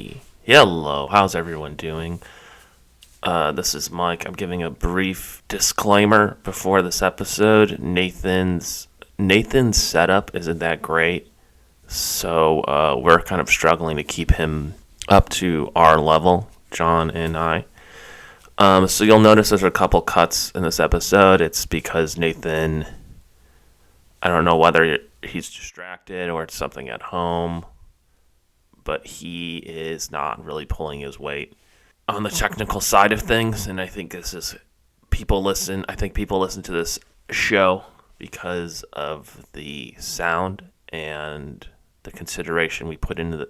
Jerky. Hello, how's everyone doing? This is Mike. I'm giving a brief disclaimer before this episode. Nathan's setup isn't that great, so we're kind of struggling to keep him up to our level, John and I. So you'll notice there's a couple cuts in this episode. It's because Nathan, I don't know whether he's distracted or it's something at home, but he is not really pulling his weight on the technical side of things. And I think this is I think people listen to this show because of the sound and the consideration we put into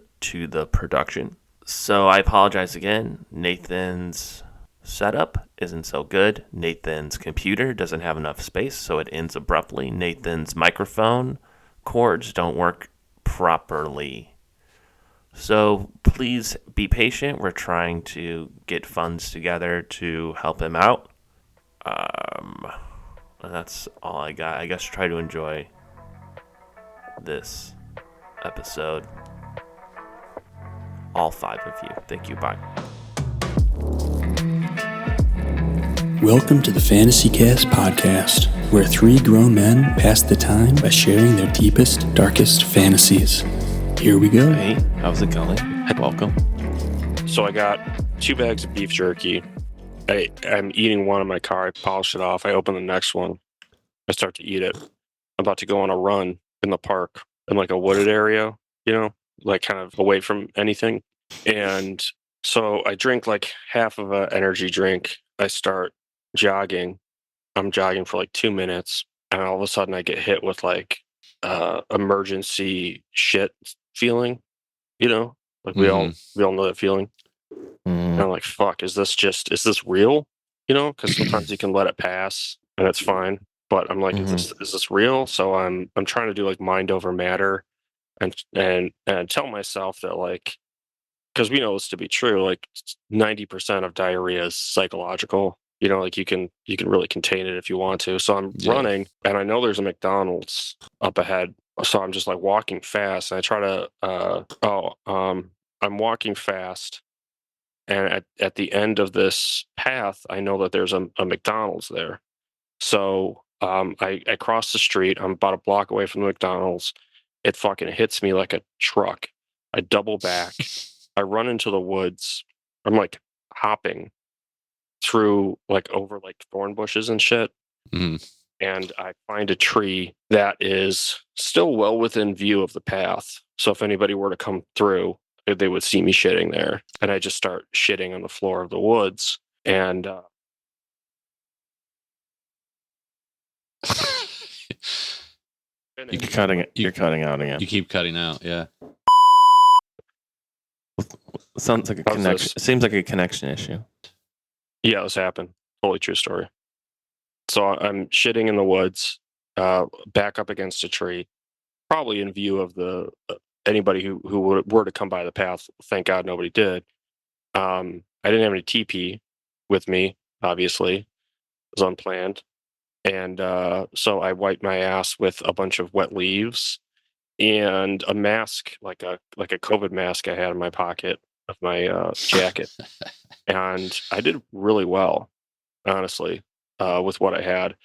the production. So I apologize again. Nathan's setup isn't so good. Nathan's computer doesn't have enough space, so it ends abruptly. Nathan's microphone cords don't work properly. So please be patient. We're trying to get funds together to help him out. That's all I got. I guess try to enjoy this episode. All 5 of you. Thank you. Bye. Welcome to the Fantasy Cast podcast, where 3 grown men pass the time by sharing their deepest, darkest fantasies. Here we go. Hey, how's it going? Welcome. So I got 2 bags of beef jerky. I'm eating one in my car. I polish it off. I open the next one. I start to eat it. I'm about to go on a run in the park in like a wooded area, like kind of away from anything. And so I drink like half of an energy drink. I start jogging. I'm jogging for like 2 minutes. And all of a sudden I get hit with like emergency shit feeling, like we all know that feeling. And I'm like, fuck, is this real? Because sometimes you can let it pass and it's fine. But I'm like, is this real? So I'm trying to do like mind over matter and tell myself that like, because we know this to be true, like 90% of diarrhea is psychological. Like you can really contain it if you want to. So I'm running and I know there's a McDonald's up ahead. So I'm just like walking fast and I try to I'm walking fast. And at the end of this path, I know that there's a McDonald's there. So I cross the street. I'm about a block away from the McDonald's. It fucking hits me like a truck. I double back. I run into the woods. I'm like hopping through like over like thorn bushes and shit. And I find a tree that is still well within view of the path. So if anybody were to come through, they would see me shitting there. And I just start shitting on the floor of the woods. And You're cutting out again. You keep cutting out, yeah. Sounds like a connection. Seems like a connection issue. Yeah, this happened. Totally true story. So I'm shitting in the woods, back up against a tree, probably in view of the anybody who were to come by the path. Thank God nobody did. I didn't have any TP with me, obviously. It was unplanned. And so I wiped my ass with a bunch of wet leaves and a mask, like a COVID mask I had in my pocket of my jacket. And I did really well, honestly, with what I had.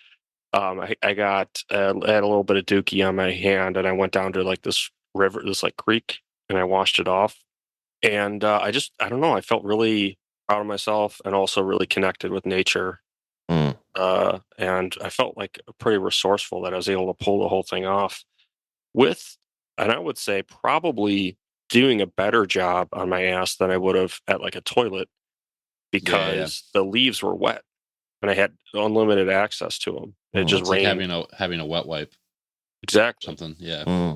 I had a little bit of dookie on my hand, and I went down to like this river, this like creek, and I washed it off. And I don't know, I felt really proud of myself and also really connected with nature. And I felt like pretty resourceful that I was able to pull the whole thing off and I would say probably doing a better job on my ass than I would have at like a toilet because the leaves were wet and I had unlimited access to them. It just it's rained. Like having a wet wipe. Exactly. Something, yeah.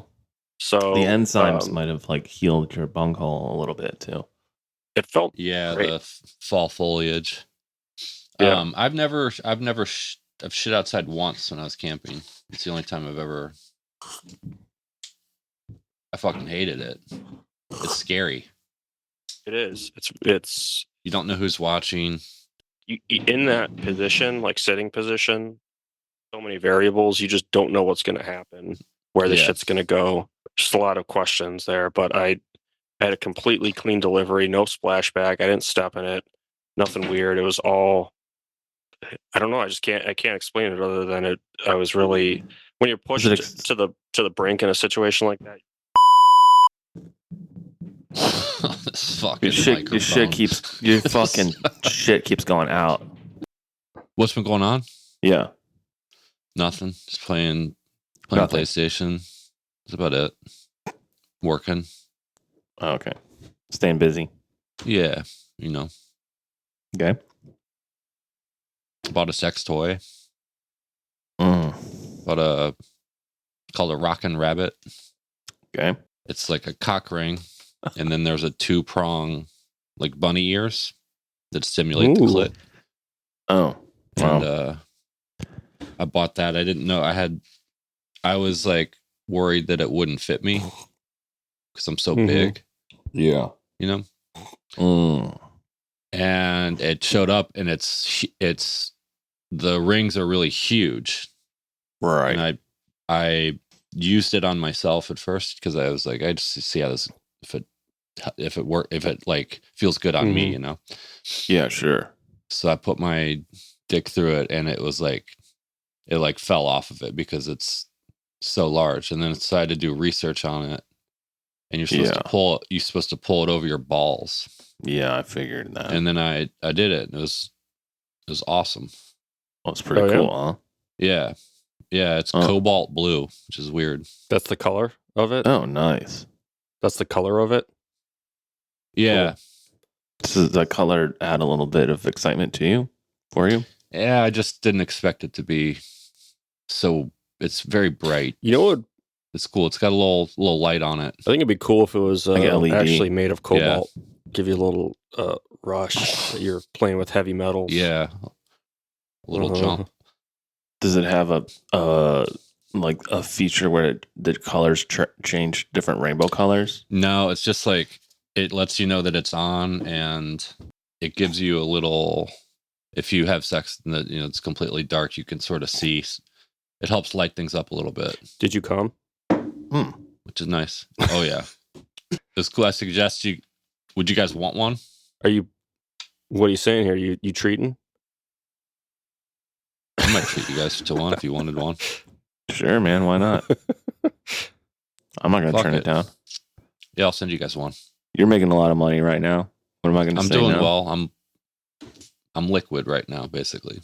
So the enzymes might have like healed your bunghole a little bit too. It felt great. The fall foliage. Yeah. I've shit outside once when I was camping. It's the only time I fucking hated it. It's scary. It is. It's. You don't know who's watching. You in that position, like sitting position. So many variables. You just don't know what's going to happen, where the shit's going to go. Just a lot of questions there. But I I had a completely clean delivery, no splashback. I didn't step in it. Nothing weird. It was all, I don't know. I can't explain it other than it. I was really, when you're pushed to the brink in a situation like that. This fucking your shit keeps going out. What's been going on? Yeah. Nothing. Just playing PlayStation. That's about it. Working. Oh, okay. Staying busy. Yeah, you know. Okay. Bought a sex toy. Mm. Called a Rockin' Rabbit. Okay. It's like a cock ring, and then there's a 2-prong, like bunny ears that stimulate the clit. Oh. Wow. And I bought that. I didn't know I was like worried that it wouldn't fit me because I'm so big. Yeah. You know? Mm. And it showed up, and it's the rings are really huge. Right. And I used it on myself at first because I was like, I just see how this, if it like feels good on me, you know? Yeah, sure. So I put my dick through it, and it was like, it like fell off of it because it's so large. And then I decided to do research on it, and you're supposed to pull it over your balls. Yeah, I figured that. And then I did it. And it was awesome. Oh, it's pretty cool, huh? Yeah. Yeah, it's cobalt blue, which is weird. That's the color of it? Oh, nice. That's the color of it? Yeah. Cool. Does the color add a little bit of excitement for you? Yeah, I just didn't expect it to be so. It's very bright. You know what? It's cool. It's got a little light on it. I think it'd be cool if it was LED. actually made of cobalt. Yeah. Give you a little rush that you're playing with heavy metals. Yeah. A little jump. Does it have a feature where the colors change different rainbow colors? No, it's just like it lets you know that it's on, and it gives you a little. If you have sex and it's completely dark, you can sort of see. It helps light things up a little bit. Did you come? Which is nice. Oh yeah, it's cool. I suggest you. Would you guys want one? What are you saying here? You treating? I might treat you guys to one if you wanted one. Sure, man. Why not? I'm not gonna turn it down. Yeah, I'll send you guys one. You're making a lot of money right now. What am I gonna say? I'm doing now? well. I'm liquid right now, basically.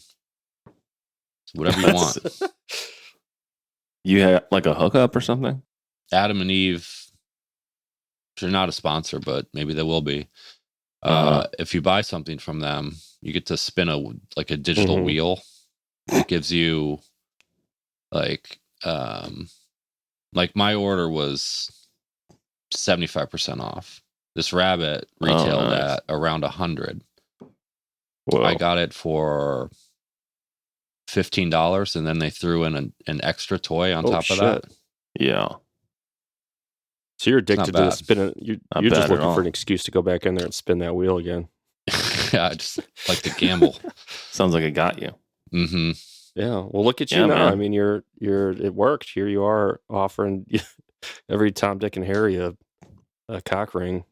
So whatever you want. You have like a hookup or something? Adam and Eve. They're not a sponsor, but maybe they will be. If you buy something from them, you get to spin a digital wheel. It gives you like my order was 75% off. This rabbit retailed at around 100. Whoa. I got it for $15, and then they threw in an extra toy on top of that. Yeah. So you're addicted to the spinning. You're just looking for an excuse to go back in there and spin that wheel again. Yeah, I just like to gamble. Sounds like it got you. Mm-hmm. Yeah. Well, look at you now. Man. I mean, it worked. Here you are offering every Tom, Dick, and Harry a cock ring.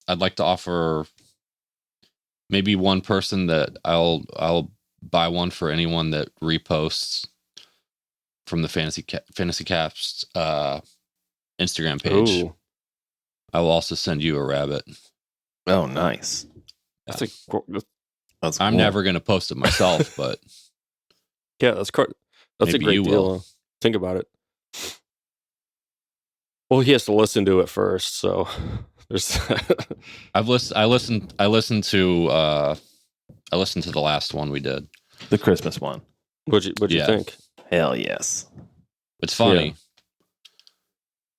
I'd like to offer maybe one person that I'll buy one for anyone that reposts from the Fantasy Caps Instagram page. Ooh. I will also send you a rabbit. Oh, nice. That's cool. I'm never going to post it myself, but yeah, that's a great deal. Think about it. Well, he has to listen to it first, so there's. I listened to the last one we did, the Christmas one. What'd you think? Hell yes. It's funny. Yeah.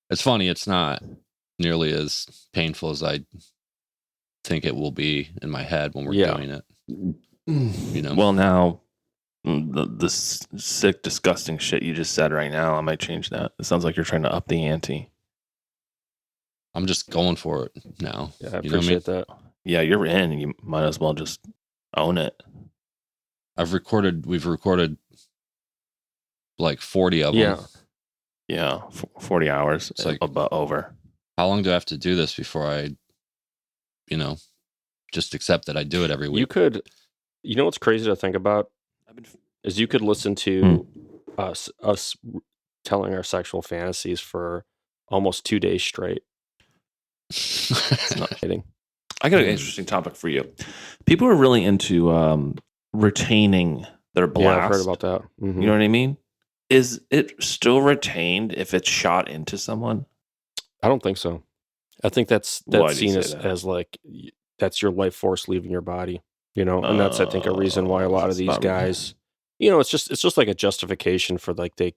It's funny. It's not nearly as painful as I think it will be in my head when we're doing it. You know. Well, now the sick, disgusting shit you just said right now, I might change that. It sounds like you're trying to up the ante. I'm just going for it now. Yeah, I appreciate that. Yeah, you're in. You might as well just own it. We've recorded like 40 of them. Yeah, 40 hours. It's like about over. How long do I have to do this before I, just accept that I do it every week? You could, what's crazy to think about is you could listen to us telling our sexual fantasies for almost 2 days straight. It's not kidding. I got an interesting topic for you. People are really into retaining their blast. Yeah, I've heard about that. Mm-hmm. You know what I mean? Is it still retained if it's shot into someone? I don't think so. I think that's seen as like that's your life force leaving your body, and that's I think a reason why a lot of these guys, it's just like a justification for like they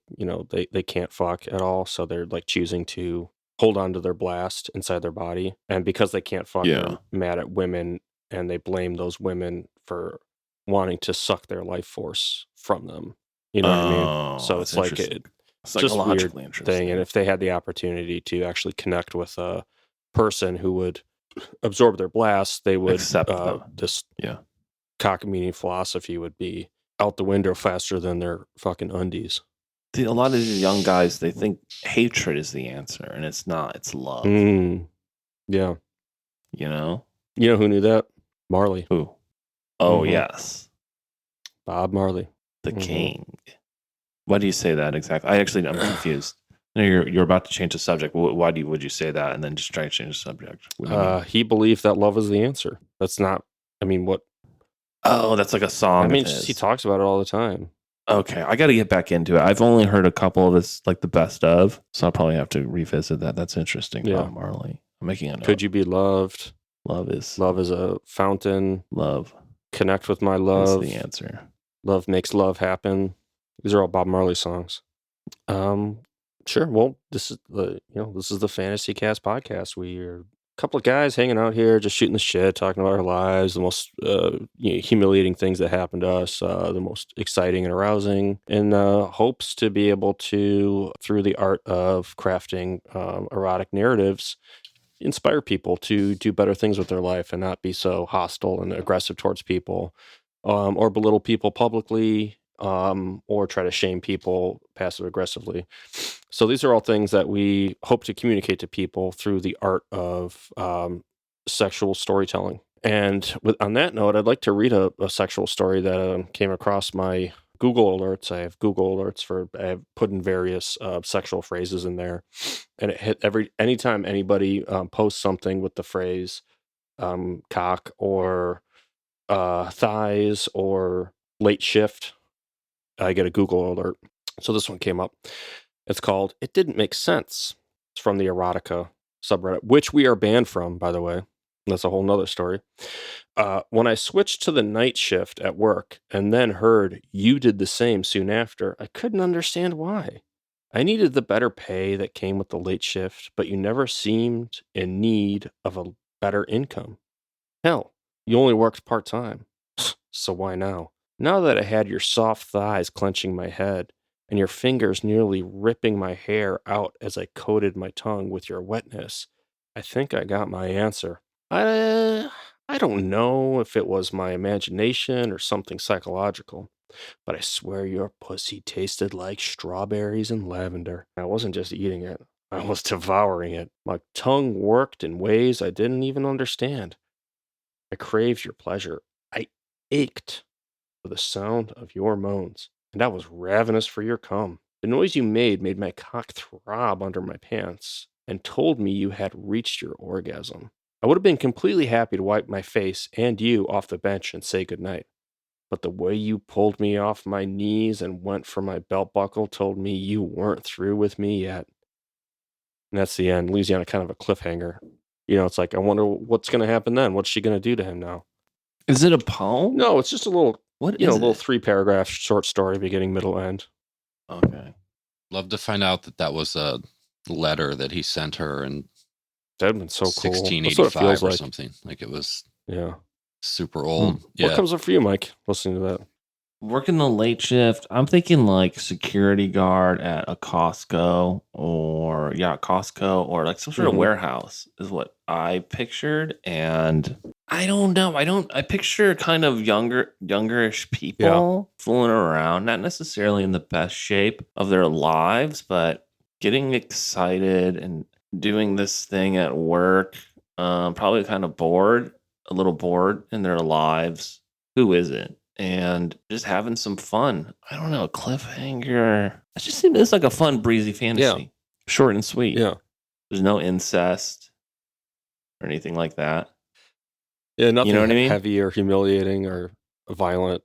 can't fuck at all, so they're like choosing to hold on to their blast inside their body, and because they can't fuck, they're mad at women and they blame those women for wanting to suck their life force from them. You know what I mean? So it's like it's just a weird thing, and if they had the opportunity to actually connect with a person who would absorb their blast, they would accept this cockamamie philosophy would be out the window faster than their fucking undies. A lot of these young guys, they think hatred is the answer, and it's not. It's love. Yeah. You know who knew that? Marley. Who? Oh, yes. Bob Marley. The king. Why do you say that exactly? I'm confused. No, you're about to change the subject. Why would you say that and then just try to change the subject? He believed that love is the answer. That's not. I mean, what? Oh, that's like a song. I mean, he talks about it all the time. Okay, I got to get back into it. I've only heard a couple of his, like the best of, so I'll probably have to revisit that. That's interesting. Yeah, Bob Marley. I'm making a note. Could you be loved? Love is a fountain. Love. Connect with my love. That's the answer. Love makes love happen. These are all Bob Marley songs. Sure. Well, this is the Fantasy Cast podcast. We are a couple of guys hanging out here, just shooting the shit, talking about our lives, the most humiliating things that happened to us, the most exciting and arousing, in hopes to be able to, through the art of crafting erotic narratives, inspire people to do better things with their life and not be so hostile and aggressive towards people, or belittle people publicly, or try to shame people passive aggressively. So these are all things that we hope to communicate to people through the art of sexual storytelling. And on that note, I'd like to read a sexual story that came across my Google alerts. I have Google alerts I have put in various sexual phrases in there, and it hit anytime anybody posts something with the phrase cock or thighs or late shift, I get a Google alert. So this one came up. It's called "It Didn't Make Sense." It's from the erotica subreddit, which we are banned from, by the way. That's a whole nother story. When I switched to the night shift at work and then heard you did the same soon after, I couldn't understand why. I needed the better pay that came with the late shift, but you never seemed in need of a better income. Hell, you only worked part-time. So why now? Now that I had your soft thighs clenching my head and your fingers nearly ripping my hair out as I coated my tongue with your wetness, I think I got my answer. I don't know if it was my imagination or something psychological, but I swear your pussy tasted like strawberries and lavender. I wasn't just eating it, I was devouring it. My tongue worked in ways I didn't even understand. I craved your pleasure. I ached for the sound of your moans, and I was ravenous for your cum. The noise you made my cock throb under my pants and told me you had reached your orgasm. I would have been completely happy to wipe my face and you off the bench and say goodnight. But the way you pulled me off my knees and went for my belt buckle told me you weren't through with me yet. And that's the end. Leaves you on a kind of a cliffhanger. It's like, I wonder what's going to happen then. What's she going to do to him now? Is it a poem? No, it's just a little, little 3-paragraph short story, beginning, middle, end. Okay. Love to find out that was a letter that he sent her in that would have been so cool. 1685 or something. Like it was super old. What comes up for you, Mike, listening to that? Working the late shift, I'm thinking like security guard at a Costco or like some sort of warehouse is what I pictured. And I don't know. I picture kind of youngerish people fooling around, not necessarily in the best shape of their lives, but getting excited and doing this thing at work, probably kind of bored, a little bored in their lives. Who isn't? And just having some fun. I don't know, a cliffhanger. It just seems it's like a fun, breezy fantasy. Short and sweet. Yeah. There's no incest or anything like that. Yeah, nothing You know what I mean? heavy or humiliating or violent.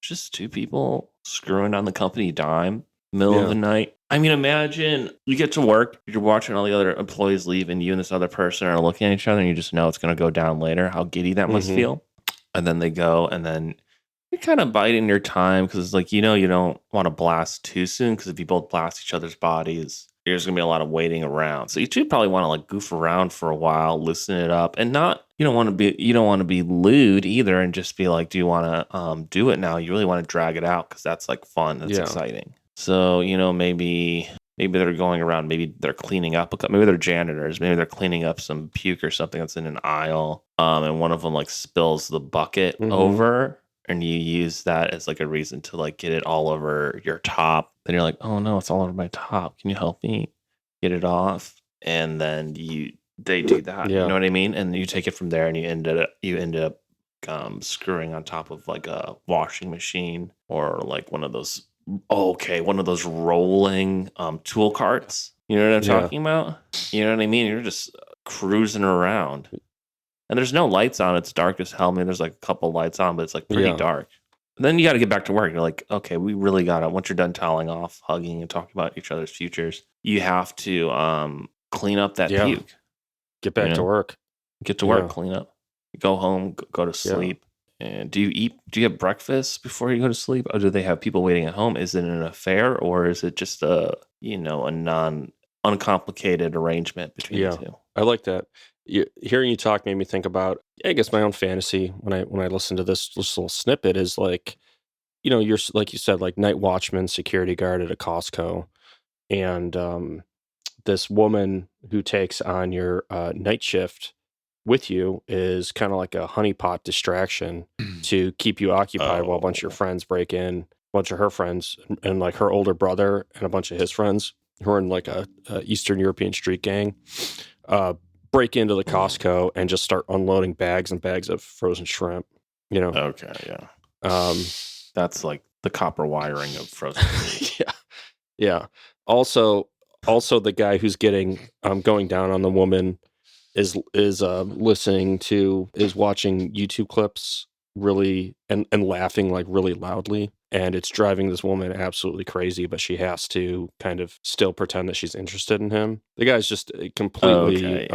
Just two people screwing on the company dime, middle of the night. I mean, imagine you get to work, you're watching all the other employees leave, and you and this other person are looking at each other, and you just know it's going to go down later. How giddy that must feel. And then they go, and then you're kind of biding your time because it's like, you don't want to blast too soon because if you both blast each other's bodies, there's going to be a lot of waiting around. So you two probably want to like goof around for a while, loosen it up, and you don't want to be lewd either, and just be like, do you want to do it now? You really want to drag it out because that's like fun, that's exciting. So maybe they're going around, maybe they're cleaning up, maybe they're janitors, maybe they're cleaning up some puke or something that's in an aisle, and one of them like spills the bucket over. And you use that as like a reason to like get it all over your top. Then you're like, oh no, it's all over my top. Can you help me get it off? And then they do that. You know what I mean? And you take it from there, and you end up screwing on top of like a washing machine or like one of those rolling tool carts. You know what I'm talking about? You know what I mean? You're just cruising around. And there's no lights on. It's dark as hell. I mean, there's like a couple lights on, but it's like pretty dark. And then you got to get back to work. You're like, okay, we really got to, once you're done toweling off, hugging and talking about each other's futures, you have to clean up that puke. Get back to work. Get to work, clean up. Go home, go to sleep. And do you have breakfast before you go to sleep? Or do they have people waiting at home? Is it an affair, or is it just a uncomplicated arrangement between the two? I like that. Hearing you talk made me think about, I guess, my own fantasy when I listen to this little snippet is like, you're like you said, like night watchman, security guard at a Costco, and this woman who takes on your night shift with you is kind of like a honeypot distraction to keep you occupied while a bunch of your friends break in, a bunch of her friends, and like her older brother and a bunch of his friends who are in like a Eastern European street gang. Break into the Costco and just start unloading bags and bags of frozen shrimp, Okay, yeah. That's like the copper wiring of frozen food. Yeah. Also the guy who's getting going down on the woman is watching YouTube clips really and laughing like really loudly, and it's driving this woman absolutely crazy, but she has to kind of still pretend that she's interested in him. The guy's just completely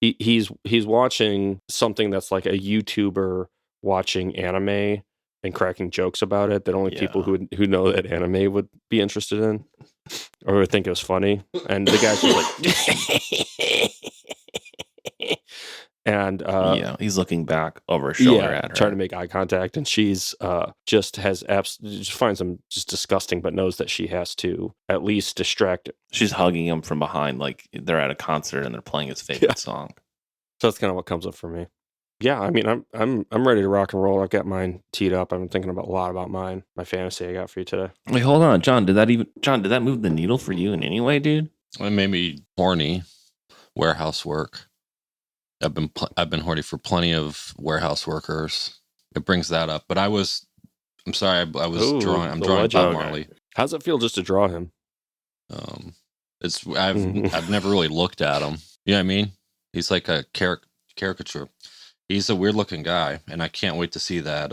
he's watching something that's like a YouTuber watching anime and cracking jokes about it that only people who know that anime would be interested in or would think it was funny, and the guy's just like and he's looking back over his shoulder at her, trying to make eye contact, and she's just finds him just disgusting, but knows that she has to at least distract it. She's hugging him from behind like they're at a concert and they're playing his favorite song. So that's kind of what comes up for me. Yeah, I mean, I'm ready to rock and roll. I've got mine teed up. I've been thinking a lot about my fantasy I got for you today. Wait, hold on, John. Did that move the needle for you in any way, dude? It made me horny. Warehouse work. I've been horny for plenty of warehouse workers. It brings that up. But I'm sorry, I'm drawing Bob Marley. How's it feel just to draw him? I've never really looked at him. You know what I mean? He's like a caricature. He's a weird looking guy, and I can't wait to see that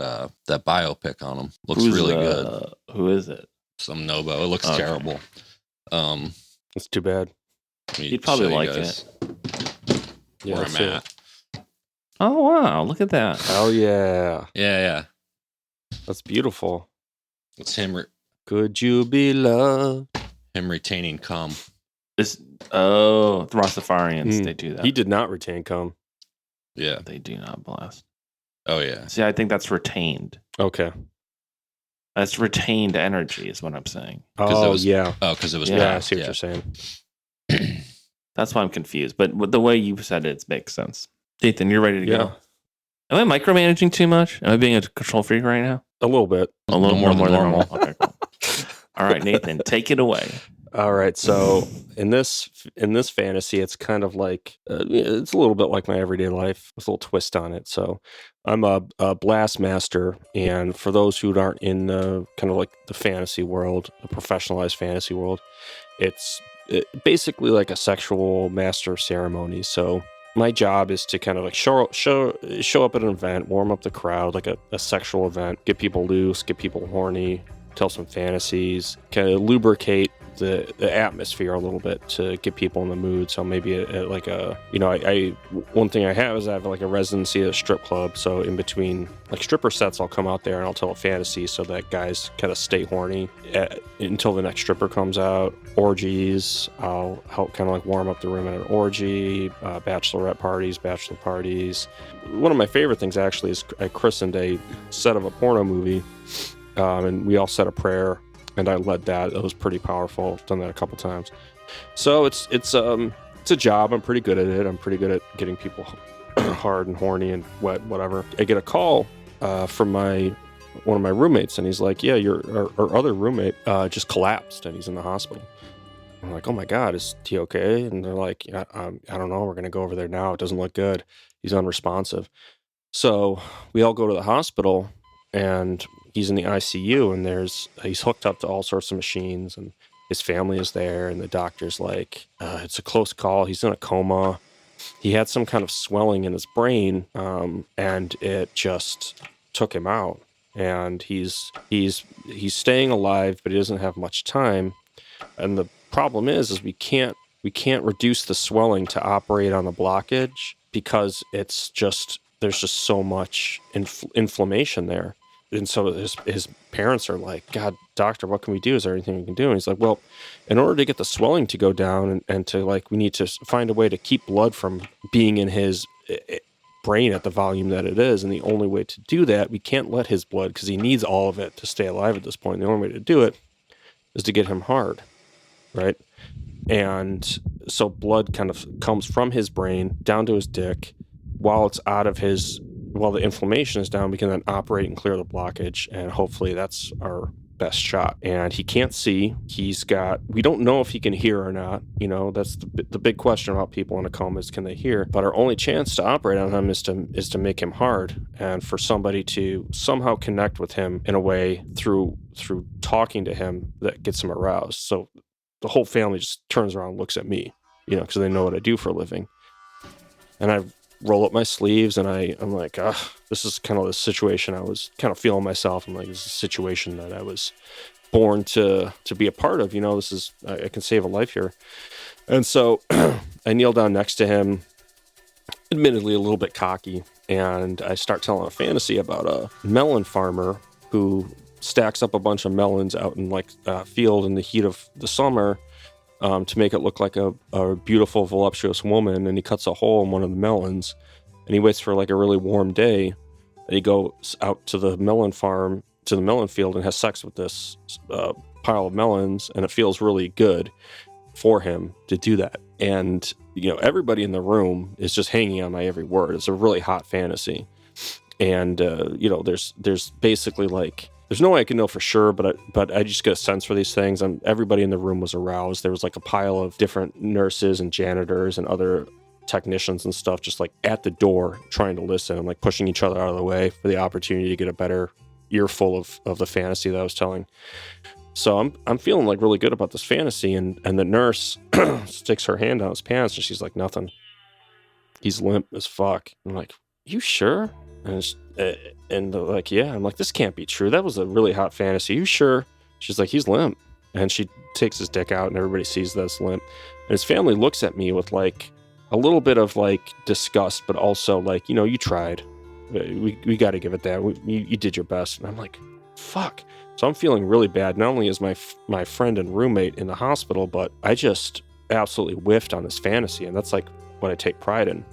biopic on him. Looks really good. Who is it? Some Nobo. It looks terrible. It's too bad. He'd probably like it. Yeah, where I'm at. Oh wow! Look at that. Oh yeah. Yeah. That's beautiful. It's him. Could you be loved? Him retaining cum. The Rastafarians, they do that. He did not retain cum. Yeah, they do not blast. Oh yeah. See, I think that's retained. Okay. That's retained energy, is what I'm saying. Oh yeah. Oh, because it was. Yeah, I see what you're saying. That's why I'm confused. But the way you said it makes sense. Ethan, you're ready to go. Am I micromanaging too much? Am I being a control freak right now? A little bit. A little more than normal. Okay, cool. All right, Nathan, take it away. All right, so in this fantasy, it's kind of like it's a little bit like my everyday life with a little twist on it. So I'm a blast master, and for those who aren't in the kind of like the fantasy world, the professionalized fantasy world, it's basically like a sexual master ceremony. So my job is to kind of like show up at an event, warm up the crowd, like a sexual event, get people loose, get people horny, tell some fantasies, kind of lubricate the atmosphere a little bit to get people in the mood. So maybe like a, you know, I one thing I have is I have like a residency at a strip club. So in between like stripper sets, I'll come out there and I'll tell a fantasy so that guys kind of stay horny until the next stripper comes out. Orgies, I'll help kind of like warm up the room at an orgy, bachelorette parties, bachelor parties. One of my favorite things actually is I christened a set of a porno movie, and we all said a prayer. And I led that. It was pretty powerful. I've done that a couple times. So it's a job. I'm pretty good at it. I'm pretty good at getting people hard and horny and wet, whatever. I get a call from one of my roommates, and he's like, "Yeah, our other roommate just collapsed, and he's in the hospital." I'm like, "Oh my God, is he okay?" And they're like, "Yeah, I don't know. We're gonna go over there now. It doesn't look good. He's unresponsive." So we all go to the hospital, and he's in the ICU, and he's hooked up to all sorts of machines, and his family is there, and the doctor's like, it's a close call. He's in a coma. He had some kind of swelling in his brain, and it just took him out. And he's staying alive, but he doesn't have much time. And the problem is we can't reduce the swelling to operate on the blockage because there's just so much inflammation there. And so his parents are like, "God, doctor, what can we do? Is there anything we can do?" And he's like, "Well, in order to get the swelling to go down and to like, we need to find a way to keep blood from being in his brain at the volume that it is. And the only way to do that, we can't let his blood, because he needs all of it to stay alive at this point. The only way to do it is to get him hard, right? And so blood kind of comes from his brain down to his dick. While the inflammation is down, we can then operate and clear the blockage, and hopefully that's our best shot." And he can't see. We don't know if he can hear or not. You know, that's the big question about people in a coma is, can they hear? But our only chance to operate on him is to make him hard, and for somebody to somehow connect with him in a way through talking to him that gets him aroused. So the whole family just turns around and looks at me, you know, because they know what I do for a living. And I roll up my sleeves, and I'm like, this is kind of the situation I was kind of feeling myself. I'm like, this is a situation that I was born to be a part of. You know, I can save a life here. And so I kneel down next to him, admittedly a little bit cocky, and I start telling a fantasy about a melon farmer who stacks up a bunch of melons out in like a field in the heat of the summer, to make it look like a beautiful, voluptuous woman. And he cuts a hole in one of the melons, and he waits for like a really warm day. And he goes out to the melon farm, to the melon field, and has sex with this pile of melons. And it feels really good for him to do that. And, you know, everybody in the room is just hanging on my every word. It's a really hot fantasy. And, you know, there's basically like, there's no way I can know for sure, but I just get a sense for these things. And everybody in the room was aroused. There was like a pile of different nurses and janitors and other technicians and stuff just like at the door trying to listen and like pushing each other out of the way for the opportunity to get a better earful of the fantasy that I was telling. So I'm feeling like really good about this fantasy, and the nurse sticks her hand on his pants, and she's like, "Nothing. He's limp as fuck." I'm like, "You sure?" And they're like, "Yeah." I'm like, "This can't be true. That was a really hot fantasy. You sure?" She's like, "He's limp." And she takes his dick out, and everybody sees that it's limp. And his family looks at me with like a little bit of like disgust, but also like, you know, you tried. We got to give it that. You did your best. And I'm like, fuck. So I'm feeling really bad. Not only is my friend and roommate in the hospital, but I just absolutely whiffed on this fantasy, and that's like what I take pride in.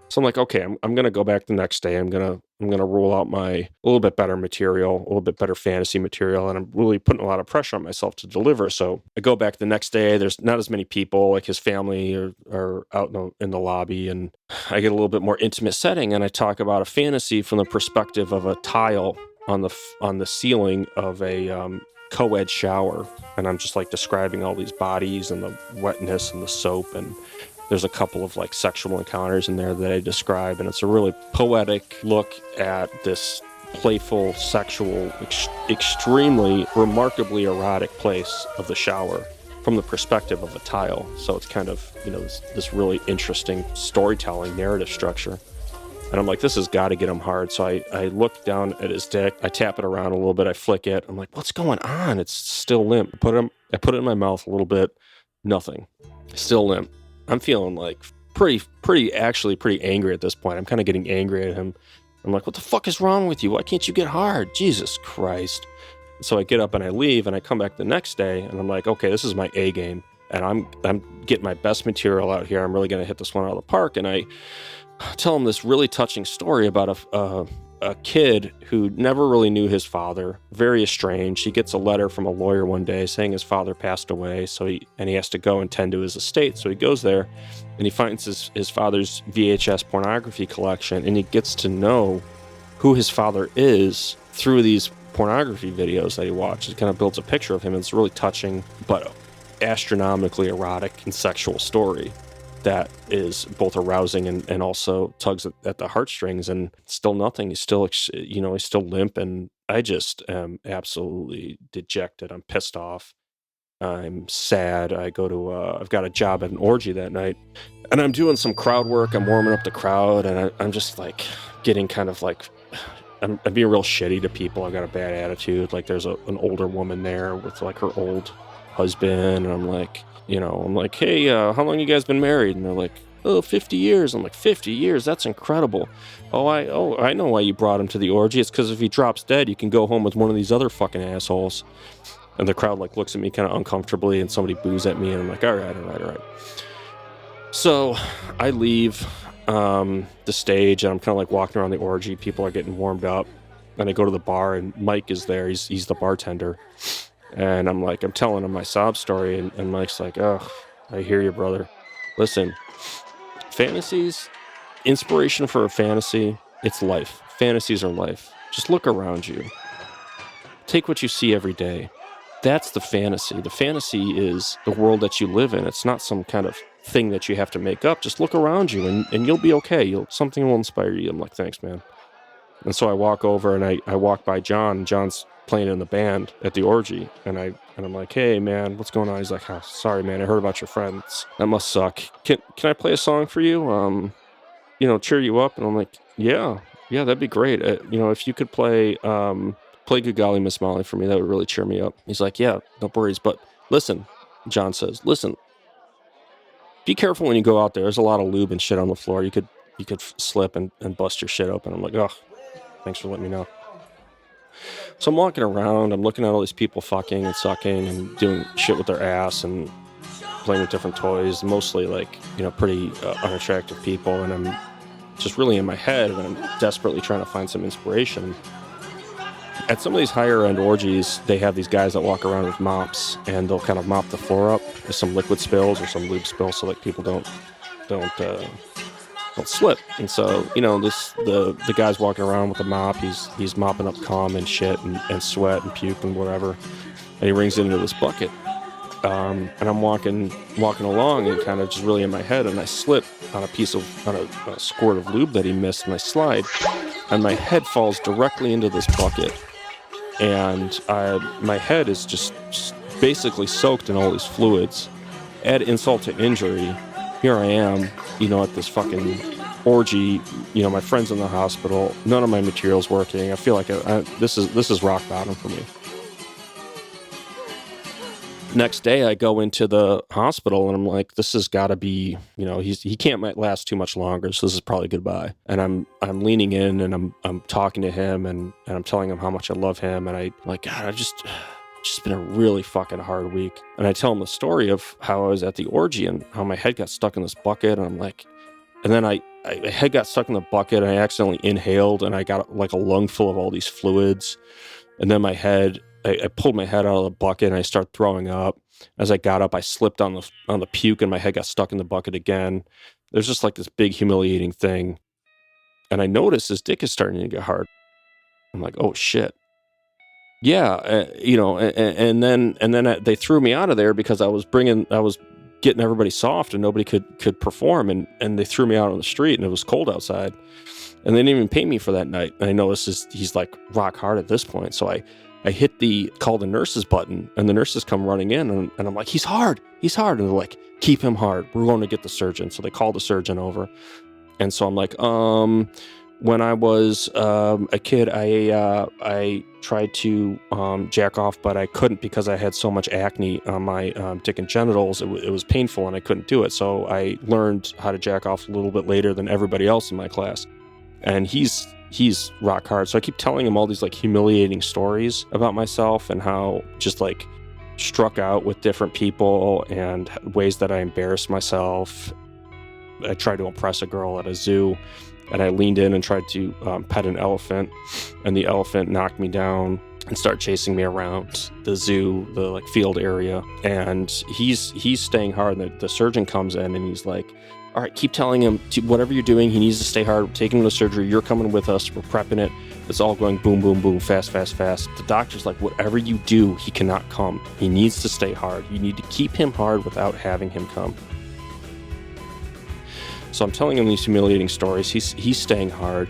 So I'm like, okay, I'm gonna go back the next day. I'm gonna roll out a little bit better material, a little bit better fantasy material, and I'm really putting a lot of pressure on myself to deliver. So I go back the next day. There's not as many people. Like his family are out in the lobby, and I get a little bit more intimate setting, and I talk about a fantasy from the perspective of a tile on the ceiling of a co-ed shower, and I'm just like describing all these bodies and the wetness and the soap, and there's a couple of like sexual encounters in there that I describe, and it's a really poetic look at this playful, sexual, extremely, remarkably erotic place of the shower from the perspective of a tile. So it's kind of, this really interesting storytelling narrative structure. And I'm like, this has got to get him hard. So I look down at his dick. I tap it around a little bit. I flick it. I'm like, what's going on? It's still limp. I put it in my mouth a little bit. Nothing. Still limp. I'm feeling like pretty angry at this point. I'm kind of getting angry at him. I'm like, what the fuck is wrong with you? Why can't you get hard? Jesus Christ. So I get up and I leave, and I come back the next day, and I'm like, okay, this is my A game, and I'm getting my best material out here. I'm really going to hit this one out of the park. And I tell him this really touching story about a kid who never really knew his father, very estranged. He gets a letter from a lawyer one day saying his father passed away, so he has to go and tend to his estate. So he goes there, and he finds his father's VHS pornography collection, and he gets to know who his father is through these pornography videos that he watches. It kind of builds a picture of him. It's a really touching but astronomically erotic and sexual story that is both arousing and also tugs at the heartstrings. And still nothing. He's still, he's still limp, and I just am absolutely dejected. I'm pissed off. I'm sad. I go to, I've got a job at an orgy that night, and I'm doing some crowd work. I'm warming up the crowd, and I'm just like getting kind of like, I'm being real shitty to people. I've got a bad attitude. Like there's an older woman there with like her old husband, and I'm like, hey, how long you guys been married? And they're like, 50 years. I'm like, 50 years? That's incredible. I know why you brought him to the orgy. It's because if he drops dead, you can go home with one of these other fucking assholes. And the crowd like looks at me kind of uncomfortably, and somebody boos at me, and I'm like, all right. So I leave the stage, and I'm kind of like walking around the orgy. People are getting warmed up, and I go to the bar, and Mike is there. He's the bartender. And I'm telling him my sob story, and Mike's like, oh, I hear you, brother. Listen, fantasies, inspiration for a fantasy, it's life. Fantasies are life. Just look around you. Take what you see every day. That's the fantasy. The fantasy is the world that you live in. It's not some kind of thing that you have to make up. Just look around you, and you'll be okay. Something will inspire you. I'm like, thanks, man. And so I walk over, and I walk by John. John's playing in the band at the orgy, and I'm like, hey man, what's going on? He's like, oh, sorry man, I heard about your friends. That must suck. Can I play a song for you? Cheer you up? And I'm like, yeah, that'd be great. If you could play Good Golly Miss Molly for me, that would really cheer me up. He's like, yeah, no worries. But listen, John says, be careful when you go out there. There's a lot of lube and shit on the floor. You could slip and bust your shit open. I'm like, oh, thanks for letting me know. So I'm walking around, I'm looking at all these people fucking and sucking and doing shit with their ass and playing with different toys, mostly like, pretty unattractive people. And I'm just really in my head, and I'm desperately trying to find some inspiration. At some of these higher end orgies, they have these guys that walk around with mops, and they'll kind of mop the floor up with some liquid spills or some lube spills, so like people don't slip. And so, the guy's walking around with a mop, he's mopping up cum and shit and sweat and puke and whatever, and he rings into this bucket. And I'm walking along, and kind of just really in my head, and I slip on a squirt of lube that he missed, and I slide, and my head falls directly into this bucket, and my head is just basically soaked in all these fluids. Add insult to injury, here I am, at this fucking orgy, my friend's in the hospital, none of my material's working. I feel like this is rock bottom for me. Next day, I go into the hospital, and I'm like, this has got to be, he can't last too much longer, so this is probably goodbye. And I'm leaning in, and I'm talking to him, and I'm telling him how much I love him, and I like, God, it's just been a really fucking hard week. And I tell him the story of how I was at the orgy and how my head got stuck in this bucket, and I'm like, and then my head got stuck in the bucket, and I accidentally inhaled, and I got like a lung full of all these fluids, and then I pulled my head out of the bucket, and I started throwing up. As I got up, I slipped on the puke, and my head got stuck in the bucket again. There's just like this big humiliating thing. And I noticed his dick is starting to get hard. I'm like, oh shit. and then they threw me out of there because I was getting everybody soft and nobody could perform, and they threw me out on the street and it was cold outside, and they didn't even pay me for that night. And I know he's like rock hard at this point, so I hit the call the nurses button, and the nurses come running in, and I'm like, he's hard, and they're like, keep him hard, we're going to get the surgeon. So they called the surgeon over, and so I'm like, when I was a kid, I tried to jack off, but I couldn't because I had so much acne on my dick and genitals. It was painful and I couldn't do it. So I learned how to jack off a little bit later than everybody else in my class. And he's rock hard. So I keep telling him all these like humiliating stories about myself and how just like struck out with different people and ways that I embarrassed myself. I tried to impress a girl at a zoo, and I leaned in and tried to pet an elephant, and the elephant knocked me down and started chasing me around the zoo, the like field area. And he's staying hard. And the surgeon comes in and he's like, all right, keep telling him whatever you're doing, he needs to stay hard. We're taking him to surgery. You're coming with us. We're prepping it. It's all going boom, boom, boom, fast, fast, fast. The doctor's like, whatever you do, he cannot come. He needs to stay hard. You need to keep him hard without having him come. So I'm telling him these humiliating stories. He's staying hard.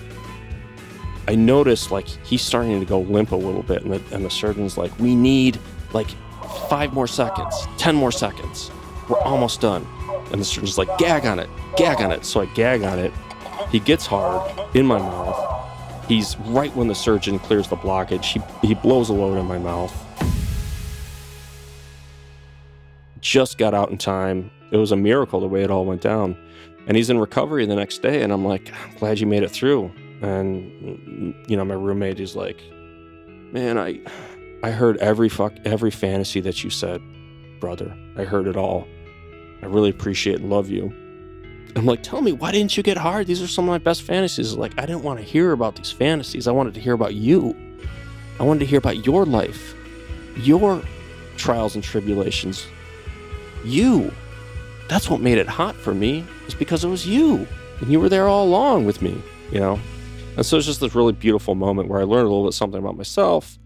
I notice like he's starting to go limp a little bit, and the surgeon's like, we need like 5 more seconds, 10 more seconds. We're almost done. And the surgeon's like, gag on it. So I gag on it. He gets hard in my mouth. He's right when the surgeon clears the blockage. He blows a load in my mouth. Just got out in time. It was a miracle the way it all went down. And he's in recovery the next day, and I'm like, I'm glad you made it through. And my roommate is like, man, I heard every fantasy that you said, brother. I heard it all. I really appreciate and love you. I'm like, tell me, why didn't you get hard? These are some of my best fantasies. Like, I didn't want to hear about these fantasies. I wanted to hear about you. I wanted to hear about your life, your trials and tribulations. You. That's what made it hot for me, is because it was you. And you were there all along with me, And so it's just this really beautiful moment where I learned a little bit something about myself,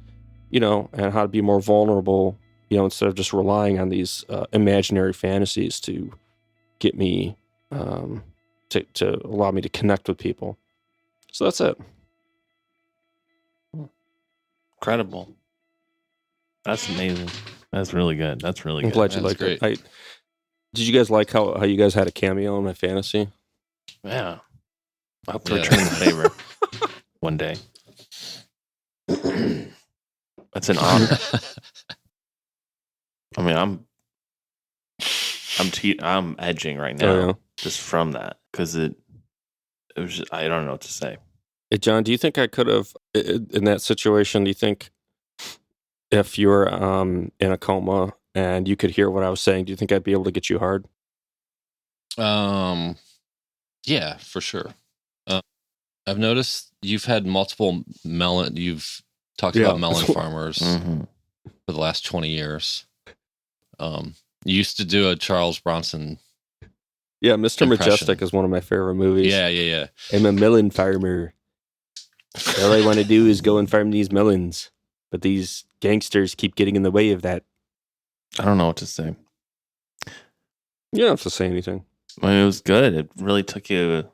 and how to be more vulnerable, instead of just relying on these imaginary fantasies to get me, to allow me to connect with people. So that's it. Incredible. That's amazing. That's really good. That's really good. I'm glad you liked it. Did you guys like how you guys had a cameo in my fantasy? Yeah. I hope to return the favor one day. That's an honor. I mean, I'm edging right now just from that, because it was just, I don't know what to say. Hey, John, do you think I could have, in that situation, do you think if you were in a coma and you could hear what I was saying, do you think I'd be able to get you hard? Yeah, for sure. I've noticed you've had multiple melon. You've talked about melon farmers for the last 20 years. You used to do a Charles Bronson. Yeah, Mr. Majestic is one of my favorite movies. Yeah. I'm a melon farmer. All I want to do is go and farm these melons, but these gangsters keep getting in the way of that. I don't know what to say. You don't have to say anything. I mean, it was good. It really took you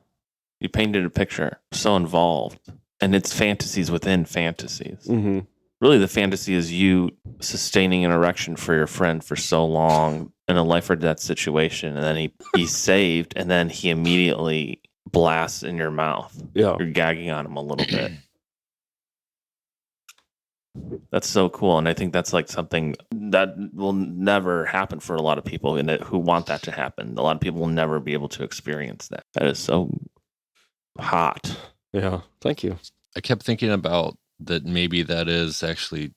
painted a picture. So involved. And it's fantasies within fantasies. Mm-hmm. Really, the fantasy is you sustaining an erection for your friend for so long in a life or death situation. And then he's saved, and then he immediately blasts in your mouth. Yeah. You're gagging on him a little bit. That's so cool. And I think that's like something that will never happen for a lot of people who want that to happen. A lot of people will never be able to experience that. That is so hot. Yeah. Thank you. I kept thinking about that. Maybe that is actually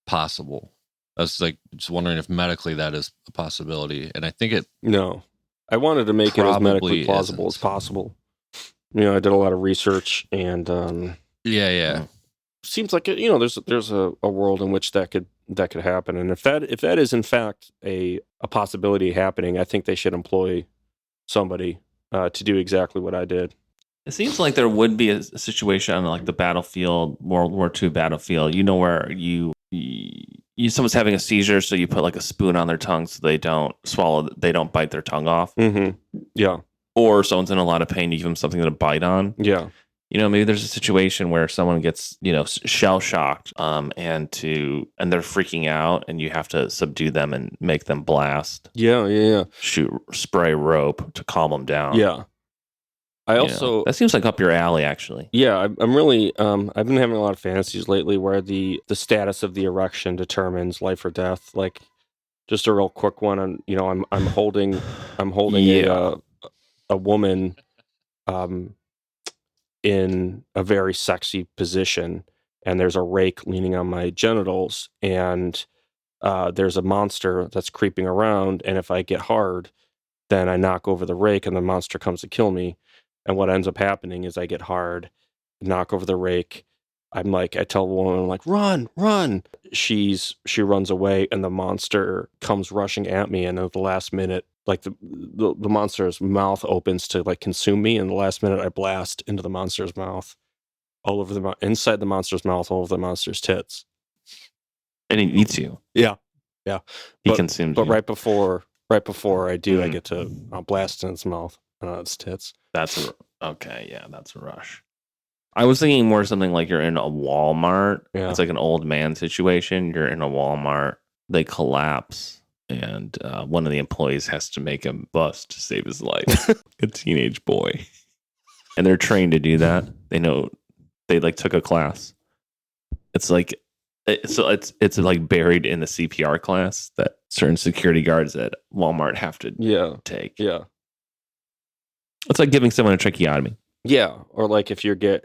possible. I was like just wondering if medically that is a possibility. And I think it. No, I wanted to make it as medically plausible as possible. I did a lot of research, and yeah. Seems like there's a world in which that could happen, and if that is in fact a possibility happening, I think they should employ somebody to do exactly what I did. It seems like there would be a situation on like the battlefield, World War II battlefield, where someone's having a seizure, so you put like a spoon on their tongue so they don't swallow, they don't bite their tongue off. Mm-hmm. Yeah. Or someone's in a lot of pain, you give them something to bite on. Yeah. Maybe there's a situation where someone gets, shell shocked, and they're freaking out, and you have to subdue them and make them blast. Yeah. Spray rope to calm them down. Yeah. That seems like up your alley, actually. Yeah, I'm really I've been having a lot of fantasies lately where the status of the erection determines life or death. Like, just a real quick one on, I'm holding a woman in a very sexy position, and there's a rake leaning on my genitals, and there's a monster that's creeping around, and if I get hard, then I knock over the rake and the monster comes to kill me. And what ends up happening is I get hard, knock over the rake. I tell the woman, I'm like, run. She runs away, and the monster comes rushing at me. And at the last minute, like the monster's mouth opens to like consume me. And the last minute, I blast into the monster's mouth, all over inside the monster's mouth, all over the monster's tits. And he eats you. Yeah. He consumes you. But right before I do, I get to blast in its mouth, its tits. That's a rush. I was thinking more something like you're in a Walmart. Yeah. It's like an old man situation. You're in a Walmart. They collapse, and one of the employees has to make a bust to save his life. A teenage boy. And they're trained to do that. They know, they like took a class. It's like, it's like buried in the CPR class that certain security guards at Walmart have to take. Yeah. It's like giving someone a tracheotomy. Yeah, or like if you get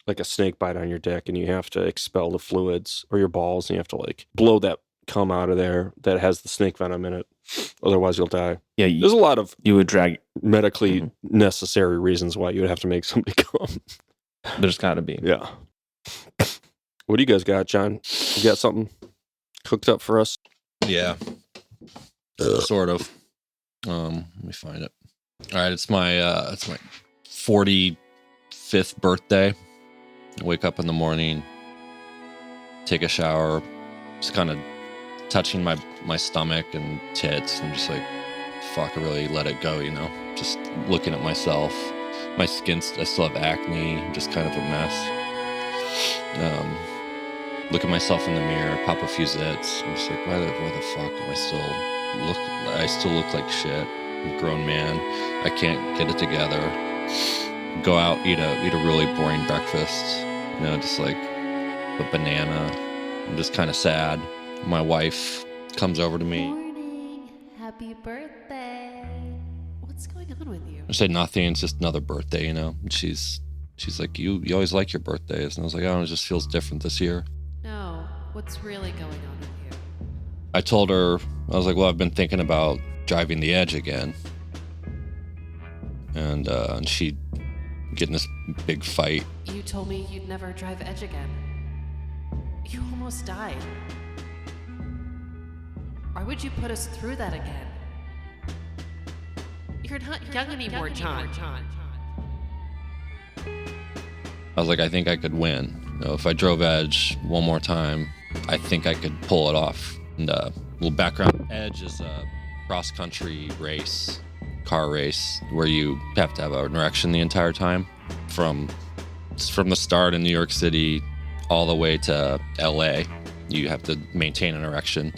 like a snake bite on your dick and you have to expel the fluids, or your balls, and you have to like blow that cum out of there that has the snake venom in it. Otherwise, you'll die. Yeah, there's a lot of medically Mm-hmm. necessary reasons why you would have to make somebody come. There's got to be. Yeah. What do you guys got, John? You got something cooked up for us? Yeah. Sort of. Let me find it. All right, it's my 45th birthday. I wake up in the morning, take a shower, just kind of touching my stomach and tits. I'm just like, fuck, I really let it go, Just looking at myself. My skin, I still have acne, just kind of a mess. Look at myself in the mirror, pop a few zits. I'm just like, why the fuck am I still look like shit. I'm a grown man. I can't get it together. Go out, eat a really boring breakfast. Just like a banana. I'm just kind of sad. My wife comes over to me. Morning. Happy birthday. What's going on with you? I say nothing. It's just another birthday, And she's like, you always like your birthdays. And I was like, oh, it just feels different this year. No. What's really going on with you? I told her, I was like, well, I've been thinking about driving the edge again. And she get in this big fight. You told me you'd never drive Edge again. You almost died. Why would you put us through that again? You're not young anymore, John. I was like, I think I could win. If I drove Edge one more time, I think I could pull it off. And little background, Edge is a cross-country race, car race, where you have to have an erection the entire time. From the start in New York City all the way to LA, you have to maintain an erection.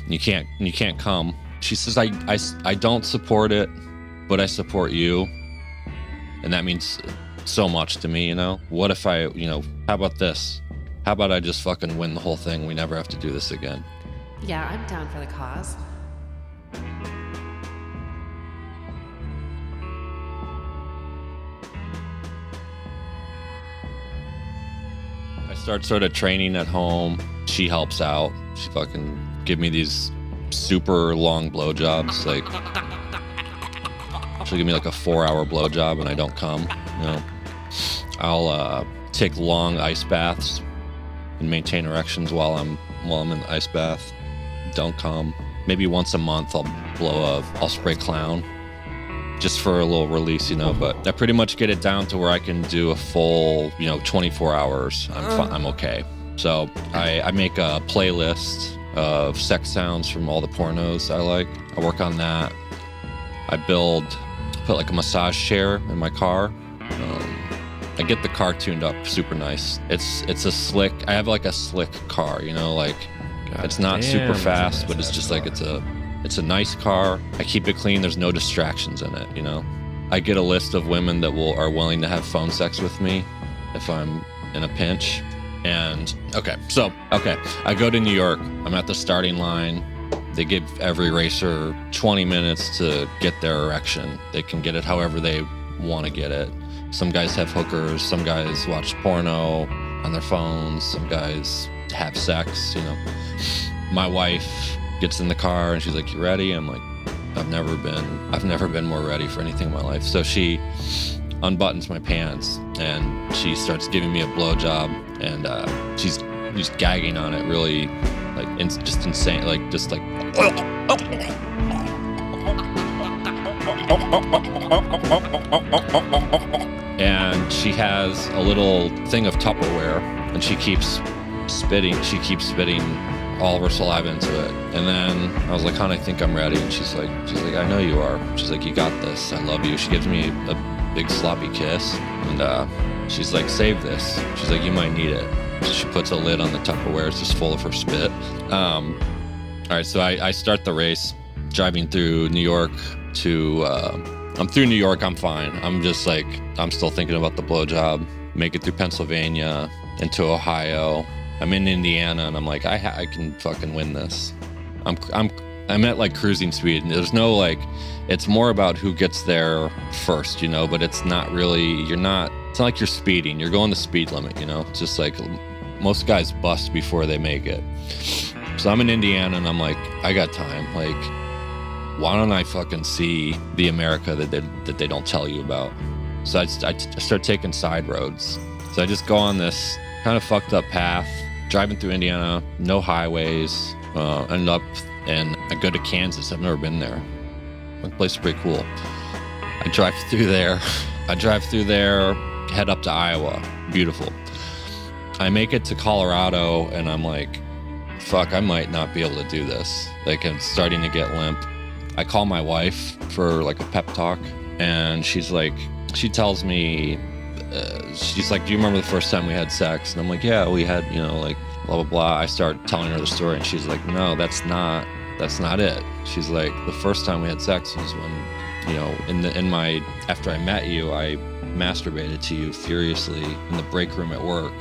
You can't come. She says, I don't support it, but I support you. And that means so much to me, What if I, how about this? How about I just fucking win the whole thing? We never have to do this again. Yeah, I'm down for the cause. I start sort of training at home. She helps out. She fucking give me these super long blowjobs. Like, she'll give me like a 4-hour blowjob and I don't come. I'll take long ice baths and maintain erections while I'm in the ice bath. Don't come. Maybe once a month I'll spray clown just for a little release, but I pretty much get it down to where I can do a full, 24 hours. I'm okay. So I make a playlist of sex sounds from all the pornos I like. I work on that. I put like a massage chair in my car. I get the car tuned up super nice. It's a slick, I have like a slick car, it's not super fast, but it's just like, it's a nice car. I keep it clean. There's no distractions in it, I get a list of women that are willing to have phone sex with me if I'm in a pinch. And I go to New York. I'm at the starting line. They give every racer 20 minutes to get their erection. They can get it however they want to get it. Some guys have hookers. Some guys watch porno on their phones. Some guys have sex, My wife gets in the car and she's like, "You ready?" I'm like, I've never been more ready for anything in my life. So she unbuttons my pants and she starts giving me a blowjob, and she's just gagging on it, really, like just insane, like just like. And she has a little thing of Tupperware, and she keeps spitting all of her saliva into it. And then I was like, "Hon, I think I'm ready." And she's like, "I know you are." She's like, "You got this. I love you." She gives me a big sloppy kiss, and she's like, "Save this." She's like, "You might need it." So she puts a lid on the Tupperware. It's just full of her spit. All right, so I start the race, driving through New York to. I'm through New York. I'm fine. I'm just like, I'm still thinking about the blowjob. Make it through Pennsylvania into Ohio. I'm in Indiana, and I'm like, I can fucking win this. I'm at like cruising speed, and there's no like, it's more about who gets there first, but it's not really, it's not like you're speeding. You're going the speed limit, It's just like most guys bust before they make it. So I'm in Indiana, and I'm like, I got time. Like, why don't I fucking see the America that they don't tell you about? So I start taking side roads. So I just go on this kind of fucked up path, driving through Indiana, no highways, end up, and I go to Kansas. I've never been there. The place is pretty cool. I drive through there, head up to Iowa. Beautiful. I make it to Colorado, and I'm like, fuck, I might not be able to do this. Like, I'm starting to get limp. I call my wife for like a pep talk, and she tells me, she's like, "Do you remember the first time we had sex?" And I'm like, "Yeah, we had, like blah, blah, blah." I start telling her the story, and she's like, "No, that's not it." She's like, "The first time we had sex was when, after I met you, I masturbated to you furiously in the break room at work."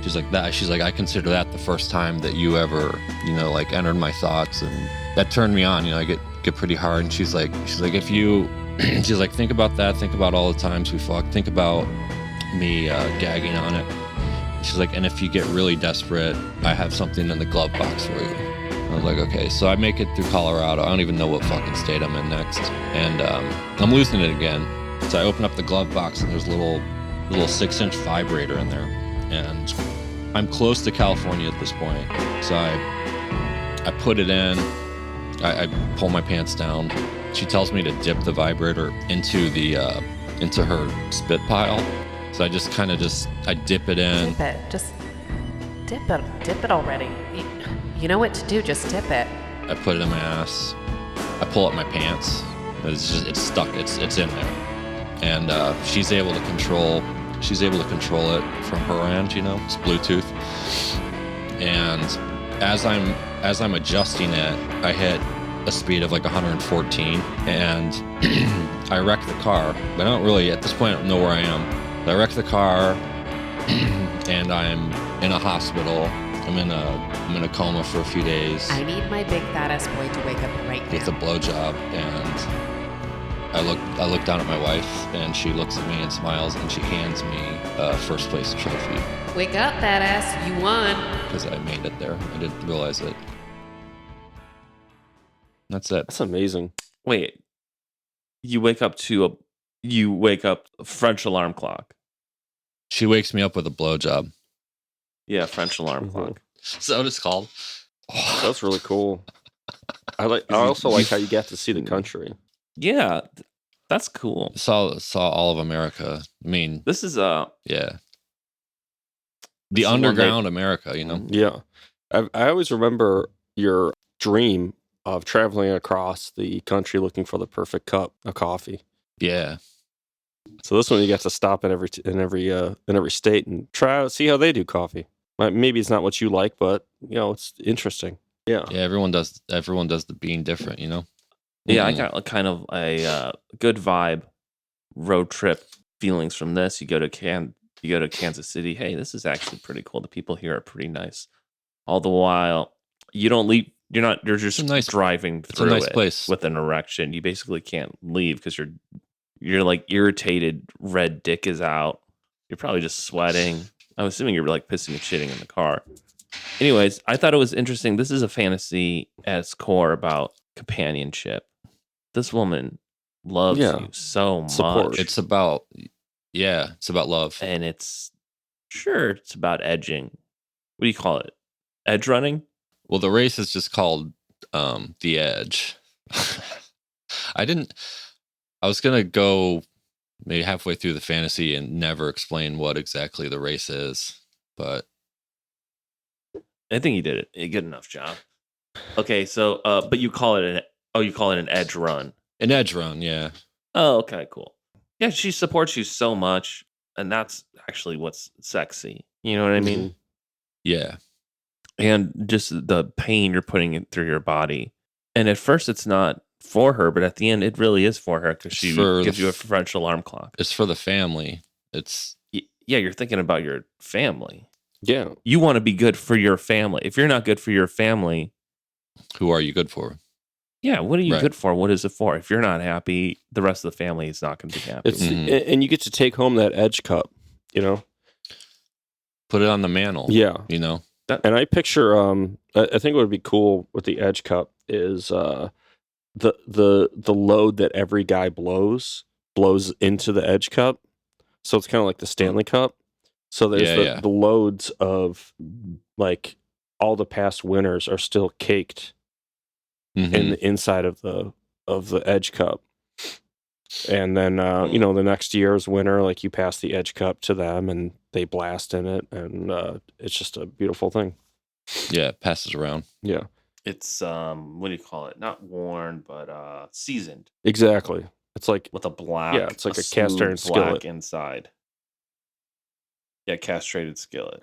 She's like, "I consider that the first time that you ever, like entered my thoughts, and that turned me on. I get pretty hard." And she's like, "If you," she's like, "think about that. Think about all the times we fucked. Think about me gagging on it." She's like, "And if you get really desperate, I have something in the glove box for you." I was like, okay. So I make it through Colorado. I don't even know what fucking state I'm in next, and I'm losing it again. So I open up the glove box, and there's a little 6-inch vibrator in there, and I'm close to California at this point. So I put it in. I pull my pants down. She tells me to dip the vibrator into her spit pile. So I just I dip it in. Dip it. Just dip it. Dip it already. You know what to do. Just dip it. I put it in my ass. I pull up my pants. It's stuck. It's in there. And she's able to control it from her end. It's Bluetooth. And as I'm adjusting it, I hit a speed of like 114, and I wrecked the car. But I don't really, at this point, I don't know where I am. I wrecked the car, and I'm in a hospital. I'm in a coma for a few days. I need my big fat ass boy to wake up right now. With a blowjob, and I look down at my wife, and she looks at me and smiles, and she hands me a first place trophy. Wake up, fat ass! You won. Because I made it there. I didn't realize it. That's it. That's amazing. Wait, you wake up French alarm clock. She wakes me up with a blowjob. Yeah, French alarm clock. So what it's called. That's really cool. I also like how you get to see the country. Yeah, That's cool. Saw all of America. I mean, This is yeah, this the is one underground America. You know. Yeah. I always remember your dream of traveling across the country looking for the perfect cup of coffee. Yeah. So this one you get to stop in every state and try out, see how they do coffee. Maybe it's not what you like, but it's interesting. Yeah. Yeah. Everyone does the bean different. You know. Yeah, I got kind of a good vibe road trip feelings from this. You go to Kansas City. Hey, this is actually pretty cool. The people here are pretty nice. All the while, you don't leave. You're just driving through nice it place. with an erection. You basically can't leave because you're like irritated. Red dick is out. You're probably just sweating. I'm assuming you're like pissing and shitting in the car. Anyways, I thought it was interesting. This is a fantasy at its core about companionship. This woman loves you so much. It's about love. And it's about edging. What do you call it? Edge running? Well, the race is just called The Edge. I was going to go maybe halfway through the fantasy and never explain what exactly the race is, but I think you did it. A good enough job. Okay, so but you call it an edge run. An edge run, yeah. Oh, okay, cool. Yeah, she supports you so much, and that's actually what's sexy. You know what I mean? Yeah. And just the pain you're putting it through your body. And at first it's not for her, but at the end it really is for her because she gives you a French alarm clock. It's for the family. Yeah, you're thinking about your family. Yeah. You want to be good for your family. If you're not good for your family, who are you good for? Yeah, what are you good for? What is it for? If you're not happy, the rest of the family is not going to be happy. And you get to take home that edge cup, Put it on the mantle. Yeah. And I picture, I think what would be cool with the edge cup is the load that every guy blows into the edge cup. So it's kind of like the Stanley Cup. So there's the loads of like all the past winners are still caked in the inside of the edge cup. And then the next year's winner, like you pass the edge cup to them and they blast in it, and it's just a beautiful thing. Yeah, it passes around. Yeah. It's what do you call it? Not worn, but seasoned. Exactly. It's like with a black. Yeah, it's like a cast iron skillet inside. Yeah, castrated skillet.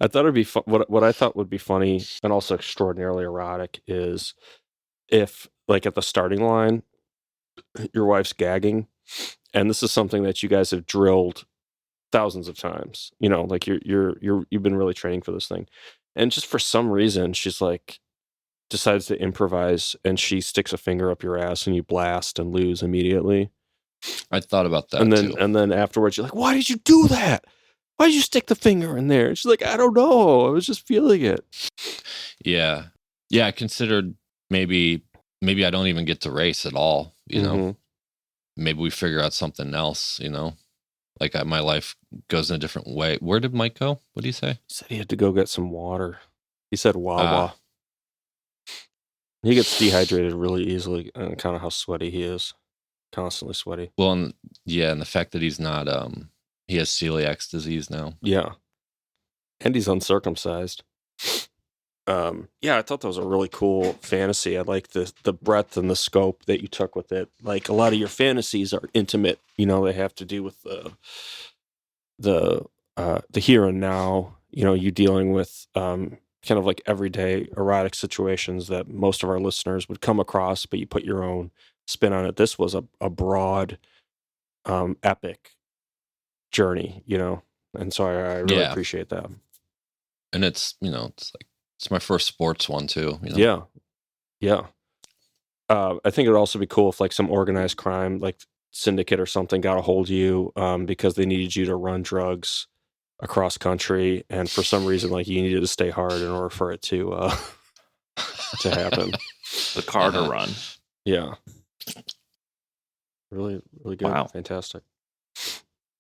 I thought it'd be what I thought would be funny and also extraordinarily erotic is if, like, at the starting line, your wife's gagging, and this is something that you guys have drilled thousands of times. Like you've been really training for this thing, and just for some reason, she's like decides to improvise, and she sticks a finger up your ass, and you blast and lose immediately. I thought about that, and then afterwards, you're like, "Why did you do that? Why did you stick the finger in there?" And she's like, "I don't know. I was just feeling it." Yeah. I considered maybe I don't even get to race at all. Maybe we figure out something else. Like my life goes in a different way. Where did Mike go? What did he say? He said he had to go get some water. He said Wawa. He gets dehydrated really easily, and kind of how sweaty he is. Constantly sweaty. Well, and the fact that he's not, he has celiac disease now. Yeah. And he's uncircumcised. I thought that was a really cool fantasy. I like the breadth and the scope that you took with it. Like, a lot of your fantasies are intimate. They have to do with the here and now. You dealing with kind of like everyday erotic situations that most of our listeners would come across, but you put your own spin on it. This was a broad, epic journey, and so I really appreciate that. And it's it's my first sports one too. Yeah. I think it would also be cool if like some organized crime, like syndicate or something, got a hold of you because they needed you to run drugs across country, and for some reason, like, you needed to stay hard in order for it to happen. The Carter run. Yeah. Really, really good. Wow. Fantastic.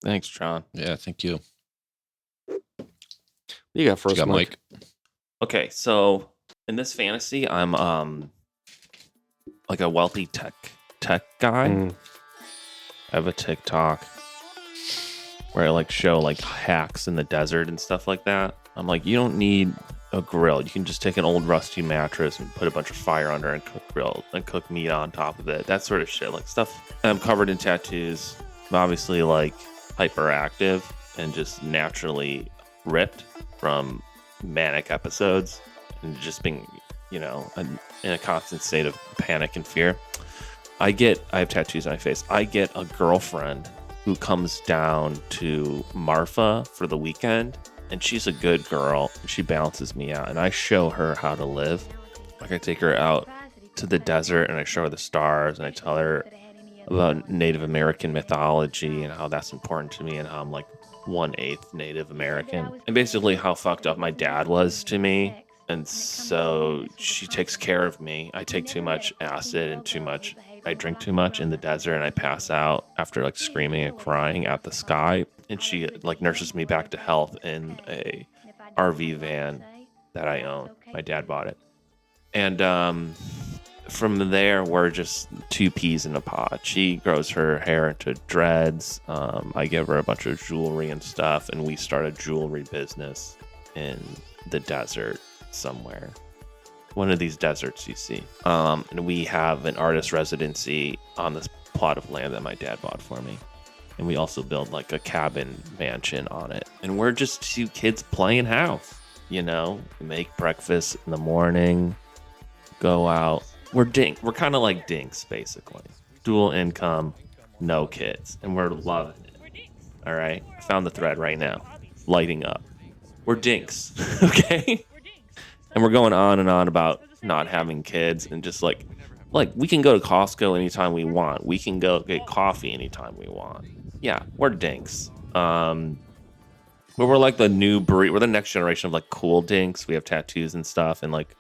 Thanks, John. Yeah, thank you. You got first, Mike. Okay, so in this fantasy, I'm like a wealthy tech guy. I have a TikTok where I like show like hacks in the desert and stuff like that. I'm like, you don't need a grill. You can just take an old rusty mattress and put a bunch of fire under and cook meat on top of it. That sort of shit. Like stuff. I'm covered in tattoos. I'm obviously like hyperactive and just naturally ripped from manic episodes and just being, in a constant state of panic and fear. I have tattoos on my face. I get a girlfriend who comes down to Marfa for the weekend, and she's a good girl. She balances me out, and I show her how to live. Like I take her out to the desert, and I show her the stars, and I tell her about Native American mythology and how that's important to me, and how I'm like 1/8 Native American, and basically how fucked up my dad was to me. And so she takes care of me. I take too much acid and I drink too much in the desert, and I pass out after like screaming and crying at the sky. And she like nurses me back to health in a RV van that I own. My dad bought it. And from there, we're just two peas in a pod. She grows her hair into dreads. I give her a bunch of jewelry and stuff, and we start a jewelry business in the desert somewhere. One of these deserts you see. And we have an artist residency on this plot of land that my dad bought for me. And we also build like a cabin mansion on it. And we're just two kids playing house, make breakfast in the morning, go out. We're kind of like dinks, basically. Dual income, no kids. And we're loving it. All right. I found the thread right now. Lighting up. We're dinks. Okay. And we're going on and on about not having kids and just like we can go to Costco anytime we want. We can go get coffee anytime we want. Yeah, we're dinks. But we're like the new breed. We're the next generation of like cool dinks. We have tattoos and stuff, and like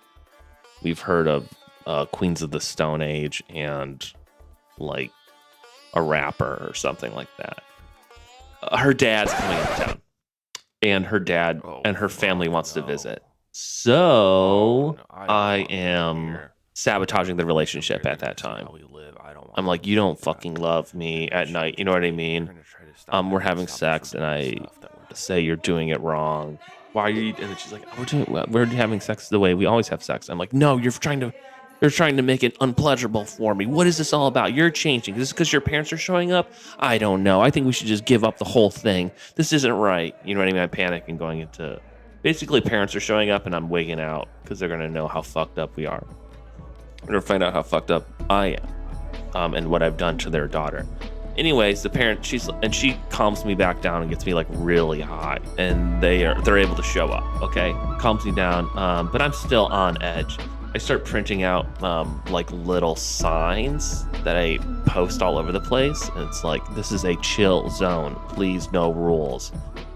we've heard of Queens of the Stone Age and like a rapper or something like that. Her dad's coming into town, and her family wants to visit. So I am sabotaging the relationship at that time. I'm like, you don't fucking love me at night. You know what I mean? We're having sex, and I say you're doing it wrong. Why are you? And then she's like, we're having sex the way we always have sex. I'm like, no, you're trying to make it unpleasurable for me. What is this all about? You're changing. Is this because your parents are showing up? I don't know. I think we should just give up the whole thing. This isn't right. You know what I mean? I panic and going into... Basically, parents are showing up, and I'm wigging out because they're going to know how fucked up we are. They're going to find out how fucked up I am and what I've done to their daughter. Anyways, the parent, she calms me back down and gets me like really high, and they're able to show up, okay? Calms me down, but I'm still on edge. I start printing out like little signs that I post all over the place, and it's like, this is a chill zone. Please, no rules.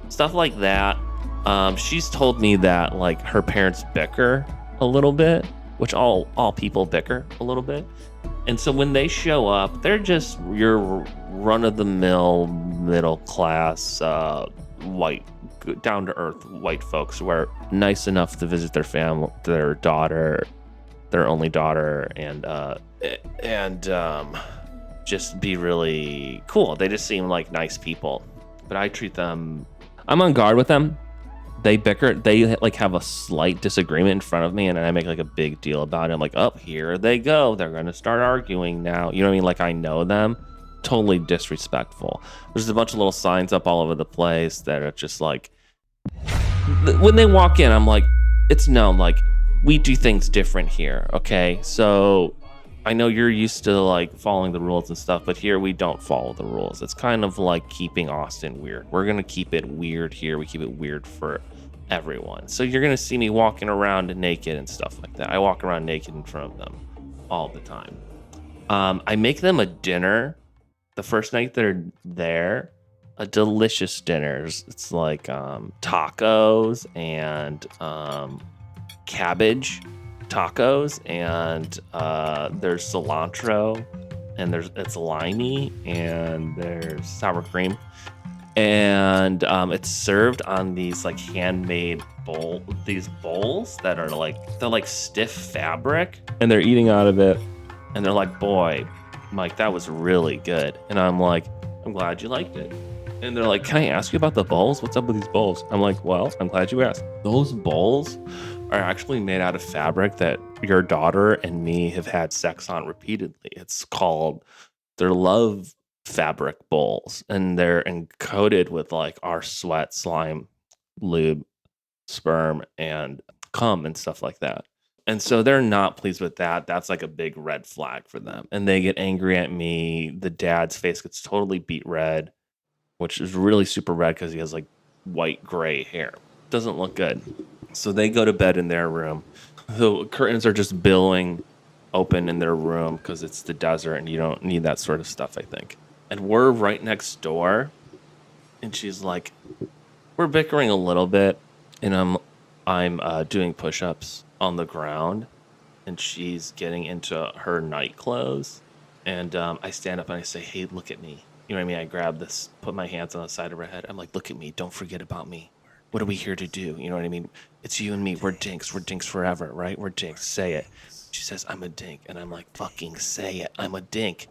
Stuff like that. She's told me that like her parents bicker a little bit, which all people bicker a little bit. And so when they show up, they're just your run-of-the-mill, middle-class, white, down-to-earth white folks who are nice enough to visit their family, their daughter, their only daughter, and just be really cool. They just seem like nice people. But I treat them... I'm on guard with them. They bicker. They like have a slight disagreement in front of me, and I make like a big deal about it. I'm like, oh, here they go. They're going to start arguing now. You know what I mean? Like I know them. Totally disrespectful. There's a bunch of little signs up all over the place that are just like, when they walk in, I'm like, it's known. Like we do things different here. Okay. So I know you're used to like following the rules and stuff, but here we don't follow the rules. It's kind of like keeping Austin weird. We're going to keep it weird here. We keep it weird for everyone. So you're going to see me walking around naked and stuff like that. I walk around naked in front of them all the time. I make them a dinner the first night they're there, a delicious dinner. It's like tacos and cabbage tacos, and there's cilantro, and it's limey, and there's sour cream, and it's served on these like handmade bowls that are like stiff fabric, and they're eating out of it, and they're like, boy, Mike, that was really good. And I'm like, I'm glad you liked it. And they're like, can I ask you about the bowls? What's up with these bowls? I'm like, well, I'm glad you asked. Those bowls are actually made out of fabric that your daughter and me have had sex on repeatedly. It's called their love fabric bowls, and they're encoded with like our sweat, slime, lube, sperm, and cum and stuff like that. And so they're not pleased with that. That's like a big red flag for them. And they get angry at me. The dad's face gets totally beet red, which is really super red because he has like white gray hair. Doesn't look good. So they go to bed in their room. The curtains are just billowing open in their room because it's the desert and you don't need that sort of stuff, I think. And we're right next door. And she's like, we're bickering a little bit. And I'm doing push-ups on the ground. And she's getting into her night clothes. And I stand up and I say, hey, look at me. You know what I mean? I grab this, put my hands on the side of her head. I'm like, look at me. Don't forget about me. What are we here to do? You know what I mean? It's you and me. We're dinks. We're dinks forever, right? We're dinks. Say it. She says, I'm a dink. And I'm like, fucking say it. I'm a dink.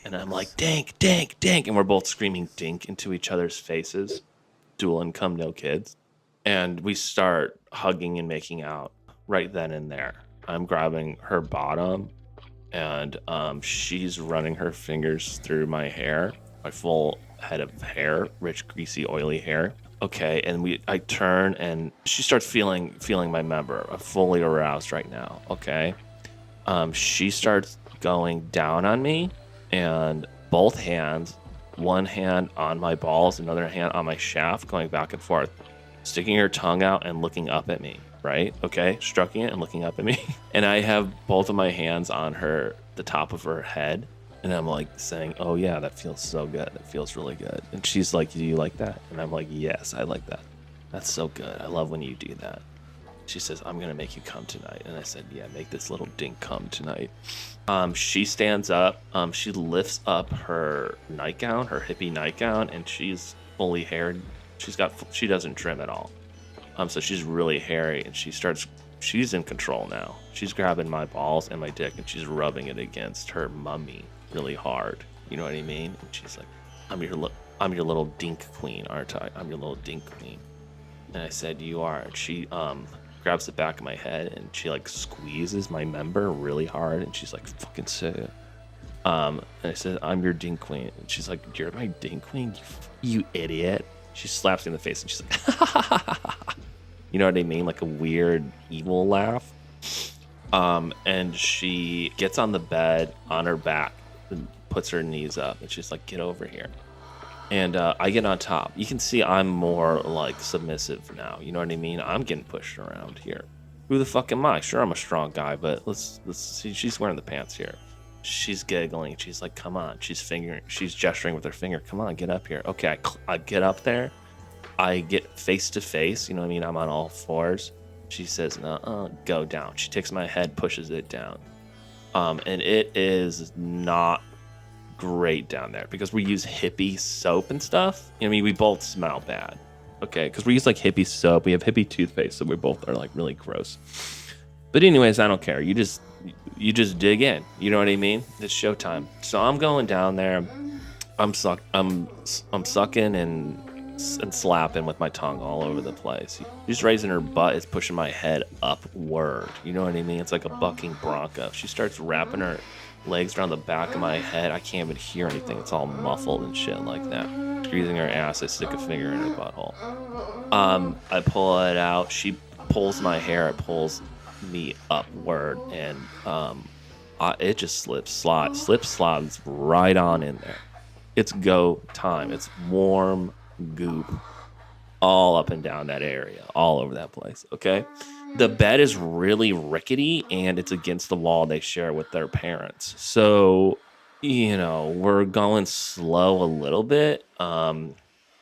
And I'm like, dink, dink, dink. And we're both screaming dink into each other's faces. Dual income, no kids. And we start hugging and making out right then and there. I'm grabbing her bottom. And she's running her fingers through my hair, my full head of hair, rich, greasy, oily hair. Okay, and I turn and she starts feeling my member. I'm fully aroused right now. Okay, she starts going down on me, and both hands, one hand on my balls, another hand on my shaft, going back and forth, sticking her tongue out and looking up at me. Right? Okay, stroking it and looking up at me. And I have both of my hands on the top of her head. And I'm like saying, oh yeah, that feels so good. That feels really good. And she's like, do you like that? And I'm like, yes, I like that. That's so good. I love when you do that. She says, I'm going to make you come tonight. And I said, yeah, make this little dink come tonight. She stands up. She lifts up her nightgown, her hippie nightgown, and she's fully haired. She doesn't trim at all. So she's really hairy, and she's in control now. She's grabbing my balls and my dick, and she's rubbing it against her mummy really hard. You know what I mean? And she's like, I'm your little dink queen, aren't I? I'm your little dink queen. And I said, you are. And she grabs the back of my head, and she like squeezes my member really hard, and she's like, fucking say it. And I said, I'm your dink queen. And she's like, you're my dink queen? You idiot. She slaps me in the face, and she's like, you know what I mean? Like a weird, evil laugh. And she gets on the bed on her back and puts her knees up. And she's like, get over here. And I get on top. You can see I'm more like submissive now. You know what I mean? I'm getting pushed around here. Who the fuck am I? Sure, I'm a strong guy, but let's see. She's wearing the pants here. She's giggling. She's like, come on. She's gesturing with her finger. Come on, get up here. Okay, I get up there. I get face to face, you know what I mean? I'm on all fours. She says, go down. She takes my head, pushes it down. And it is not great down there because we use hippie soap and stuff. I mean, we both smell bad. Okay, because we use like hippie soap. We have hippie toothpaste, so we both are like really gross. But anyways, I don't care. You just dig in. You know what I mean? It's showtime. So I'm going down there. I'm sucking and slapping with my tongue all over the place. She's raising her butt, is pushing my head upward. You know what I mean? It's like a bucking bronco. She starts wrapping her legs around the back of my head. I can't even hear anything. It's all muffled and shit like that. Squeezing her ass, I stick a finger in her butthole. I pull it out. She pulls my hair. It pulls me upward, and it just slips slides right on in there. It's go time. It's warm goop all up and down that area, all over that place. Okay, the bed is really rickety, and it's against the wall they share with their parents. So, you know, we're going slow a little bit.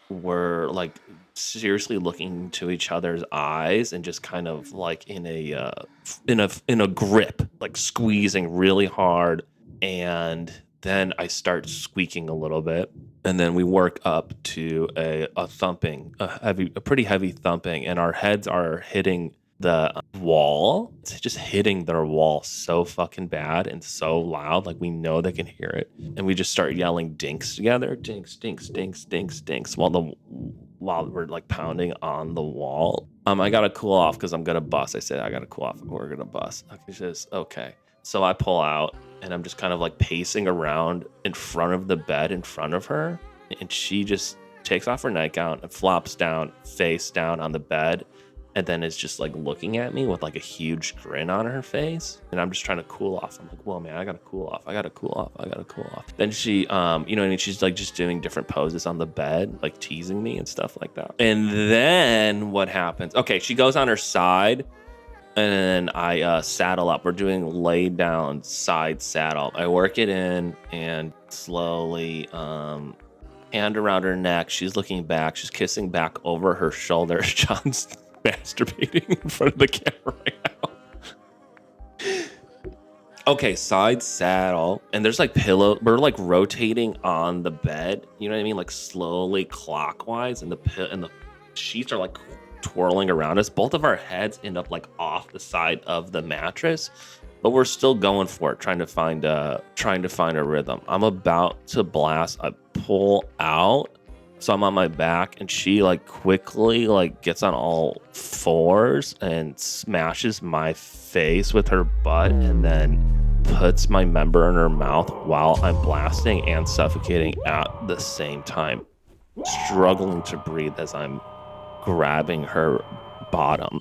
We're like seriously looking to each other's eyes and just kind of like in a grip, like squeezing really hard. And then I start squeaking a little bit, and then we work up to a thumping, a pretty heavy thumping, and our heads are hitting the wall. It's just hitting their wall so fucking bad and so loud. Like we know they can hear it. And we just start yelling dinks together. Dinks, dinks, dinks, dinks, dinks while we're like pounding on the wall. I gotta cool off because I'm gonna bust. I said I gotta cool off. We're gonna bust. She says, okay. So I pull out and I'm just kind of like pacing around in front of the bed in front of her. And she just takes off her nightgown and flops down, face down on the bed. And then is just like looking at me with like a huge grin on her face. And I'm just trying to cool off. I'm like, whoa, man, I gotta cool off. I gotta cool off. I gotta cool off. Then she, you know what I mean? She's like just doing different poses on the bed, like teasing me and stuff like that. And then what happens? Okay, she goes on her side and I saddle up. We're doing lay down side saddle. I work it in and slowly, hand around her neck. She's looking back. She's kissing back over her shoulder. John's masturbating in front of the camera right now. Okay, side saddle. And there's like pillow. We're like rotating on the bed. You know what I mean? Like slowly clockwise. And the sheets are like twirling around us. Both of our heads end up like off the side of the mattress. But we're still going for it, trying to find a rhythm. I'm about to blast. I pull out. So I'm on my back and she like quickly like gets on all fours and smashes my face with her butt and then puts my member in her mouth while I'm blasting and suffocating at the same time, struggling to breathe as I'm grabbing her bottom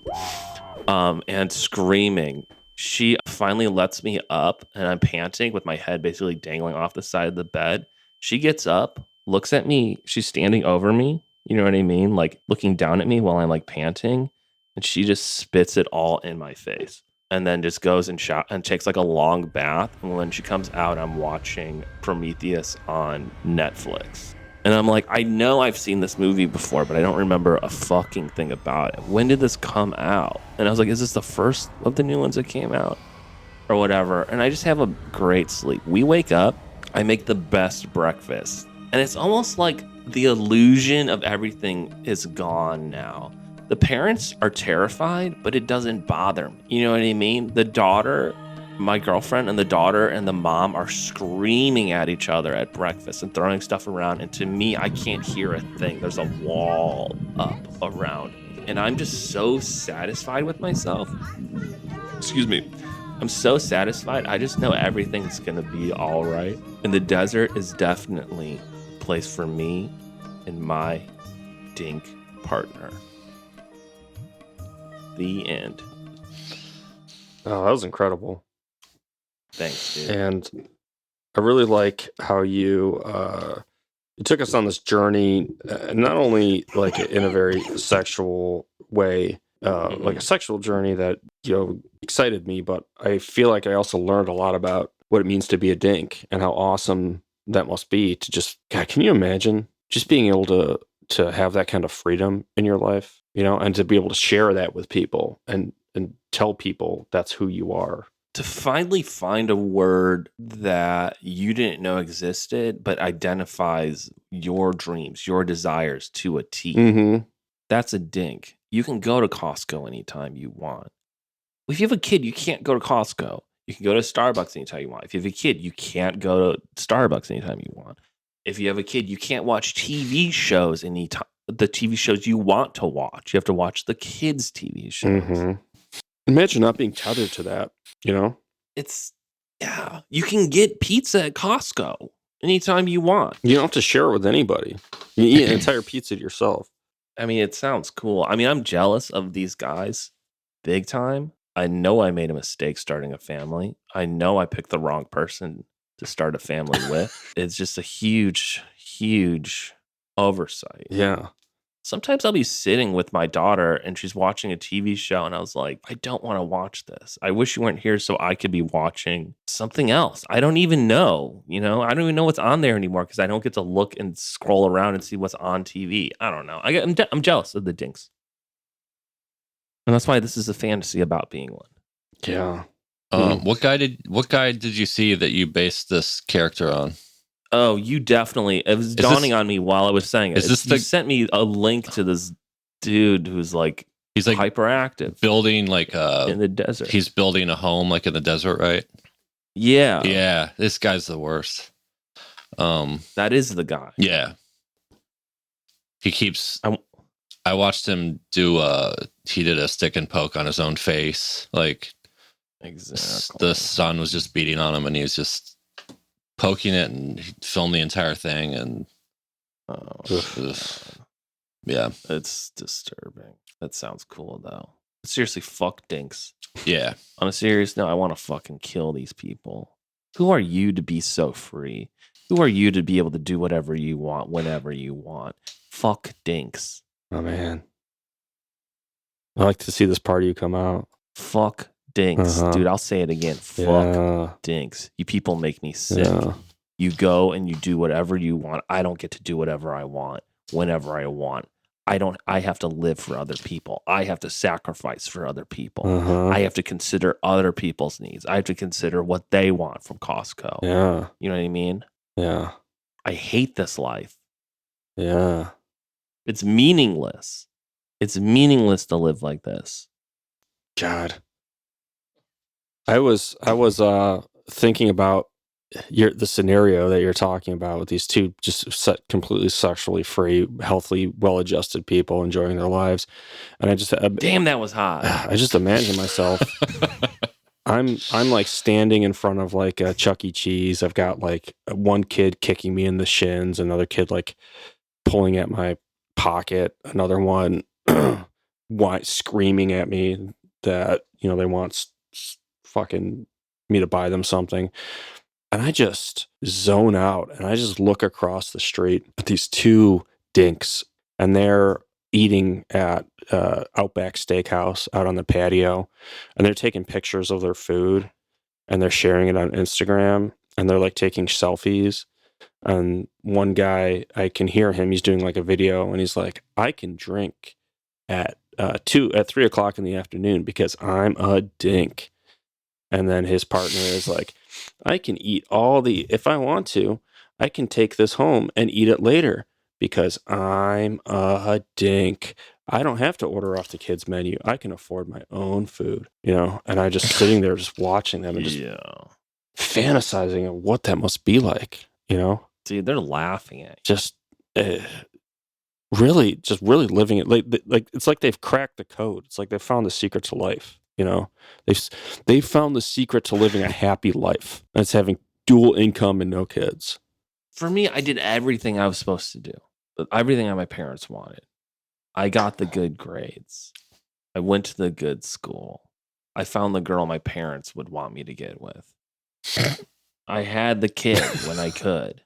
and screaming. She finally lets me up and I'm panting with my head basically dangling off the side of the bed. She gets up, looks at me. She's standing over me. You know what I mean? Like looking down at me while I'm like panting. And she just spits it all in my face. And then just goes and takes like a long bath. And when she comes out, I'm watching Prometheus on Netflix. And I'm like, I know I've seen this movie before, but I don't remember a fucking thing about it. When did this come out? And I was like, is this the first of the new ones that came out? Or whatever. And I just have a great sleep. We wake up, I make the best breakfast. And it's almost like the illusion of everything is gone now. The parents are terrified, but it doesn't bother me. You know what I mean? The daughter, my girlfriend and the daughter and the mom are screaming at each other at breakfast and throwing stuff around. And to me, I can't hear a thing. There's a wall up around me. And I'm just so satisfied with myself. Excuse me. I'm so satisfied. I just know everything's going to be all right. And the desert is definitely a place for me and my dink partner. The end. Oh, that was incredible. Thanks, dude. And I really like how you took us on this journey, not only like in a very sexual way, like a sexual journey that, you know, excited me, but I feel like I also learned a lot about what it means to be a dink and how awesome that must be to just, God, can you imagine just being able to have that kind of freedom in your life, you know, and to be able to share that with people and tell people that's who you are. To finally find a word that you didn't know existed, but identifies your dreams, your desires to a T. Mm-hmm. That's a dink. You can go to Costco anytime you want. If you have a kid, you can't go to Costco. You can go to Starbucks anytime you want. If you have a kid, you can't go to Starbucks anytime you want. If you have a kid, you can't watch TV shows anytime. The TV shows you want to watch. You have to watch the kids' TV shows. Mm-hmm. Imagine not being tethered to that, you know? Yeah. You can get pizza at Costco anytime you want. You don't have to share it with anybody. You eat an entire pizza to yourself. I mean, it sounds cool. I mean, I'm jealous of these guys big time. I know I made a mistake starting a family. I know I picked the wrong person to start a family with. It's just a huge, huge oversight. Yeah. Sometimes I'll be sitting with my daughter and she's watching a TV show and I was like, I don't want to watch this. I wish you weren't here so I could be watching something else. I don't even know, you know, I don't even know what's on there anymore because I don't get to look and scroll around and see what's on TV. I don't know. I'm jealous of the dinks. And that's why this is a fantasy about being one. Yeah. What guy did you see that you based this character on? Oh, you definitely. It was dawning on me while I was saying it. You sent me a link to this dude who's like He's like hyperactive, building like in the desert. He's building a home like in the desert, right? Yeah. Yeah. This guy's the worst. That is the guy. Yeah. He keeps. I watched him do. He did a stick and poke on his own face. Like, exactly. The sun was just beating on him, and he was just poking it, and he filmed the entire thing. And yeah, it's disturbing. That sounds cool though. Seriously, fuck dinks. Yeah. On a serious note, I want to fucking kill these people. Who are you to be so free? Who are you to be able to do whatever you want, whenever you want? Fuck dinks. Oh, man. I like to see this part of you come out. Fuck dinks. Dude, I'll say it again. Fuck dinks. You people make me sick. Yeah. You go and you do whatever you want. I don't get to do whatever I want, whenever I want. I have to live for other people. I have to sacrifice for other people. I have to consider other people's needs. I have to consider what they want from Costco. Yeah. You know what I mean? Yeah. I hate this life. Yeah. It's meaningless. It's meaningless to live like this. God. I was thinking about the scenario that you're talking about with these two just completely sexually free, healthy, well-adjusted people enjoying their lives, and I just damn, that was hot. I just imagine myself. I'm like standing in front of like a Chuck E. Cheese. I've got like one kid kicking me in the shins, another kid like pulling at my pocket, another one screaming at me that they want fucking me to buy them something. And I just zone out and I just look across the street at these two dinks, and they're eating at Outback Steakhouse out on the patio, and they're taking pictures of their food and they're sharing it on Instagram, and they're like taking selfies. And one guy, I can hear him, he's doing like a video, and he's like, I can drink at 3 o'clock in the afternoon because I'm a dink. And then his partner is like, I can eat if I want to, I can take this home and eat it later because I'm a dink. I don't have to order off the kids' menu. I can afford my own food, and I just sitting there just watching them and just fantasizing of what that must be like, Dude, they're laughing at you. Just really living it. Like it's like they've cracked the code. It's like they found the secret to life. They've found the secret to living a happy life. That's having dual income and no kids. For me, I did everything I was supposed to do. Everything that my parents wanted. I got the good grades. I went to the good school. I found the girl my parents would want me to get with. I had the kid when I could.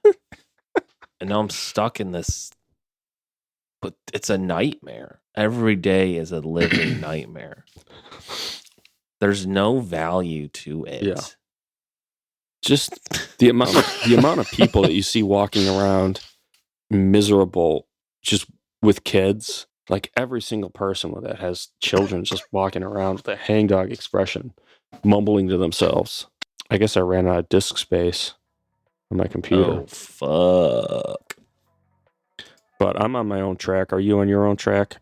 And now I'm stuck in this. But it's a nightmare. Every day is a living nightmare. There's no value to it. Yeah. Just the amount of people that you see walking around miserable just with kids. Like every single person that has children just walking around with a hangdog expression, mumbling to themselves. I guess I ran out of disk space on my computer. Oh, fuck. But I'm on my own track. Are you on your own track?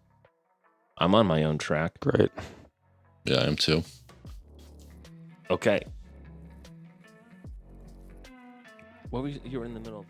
I'm on my own track. Great. Yeah, I am too. Okay. You were in the middle of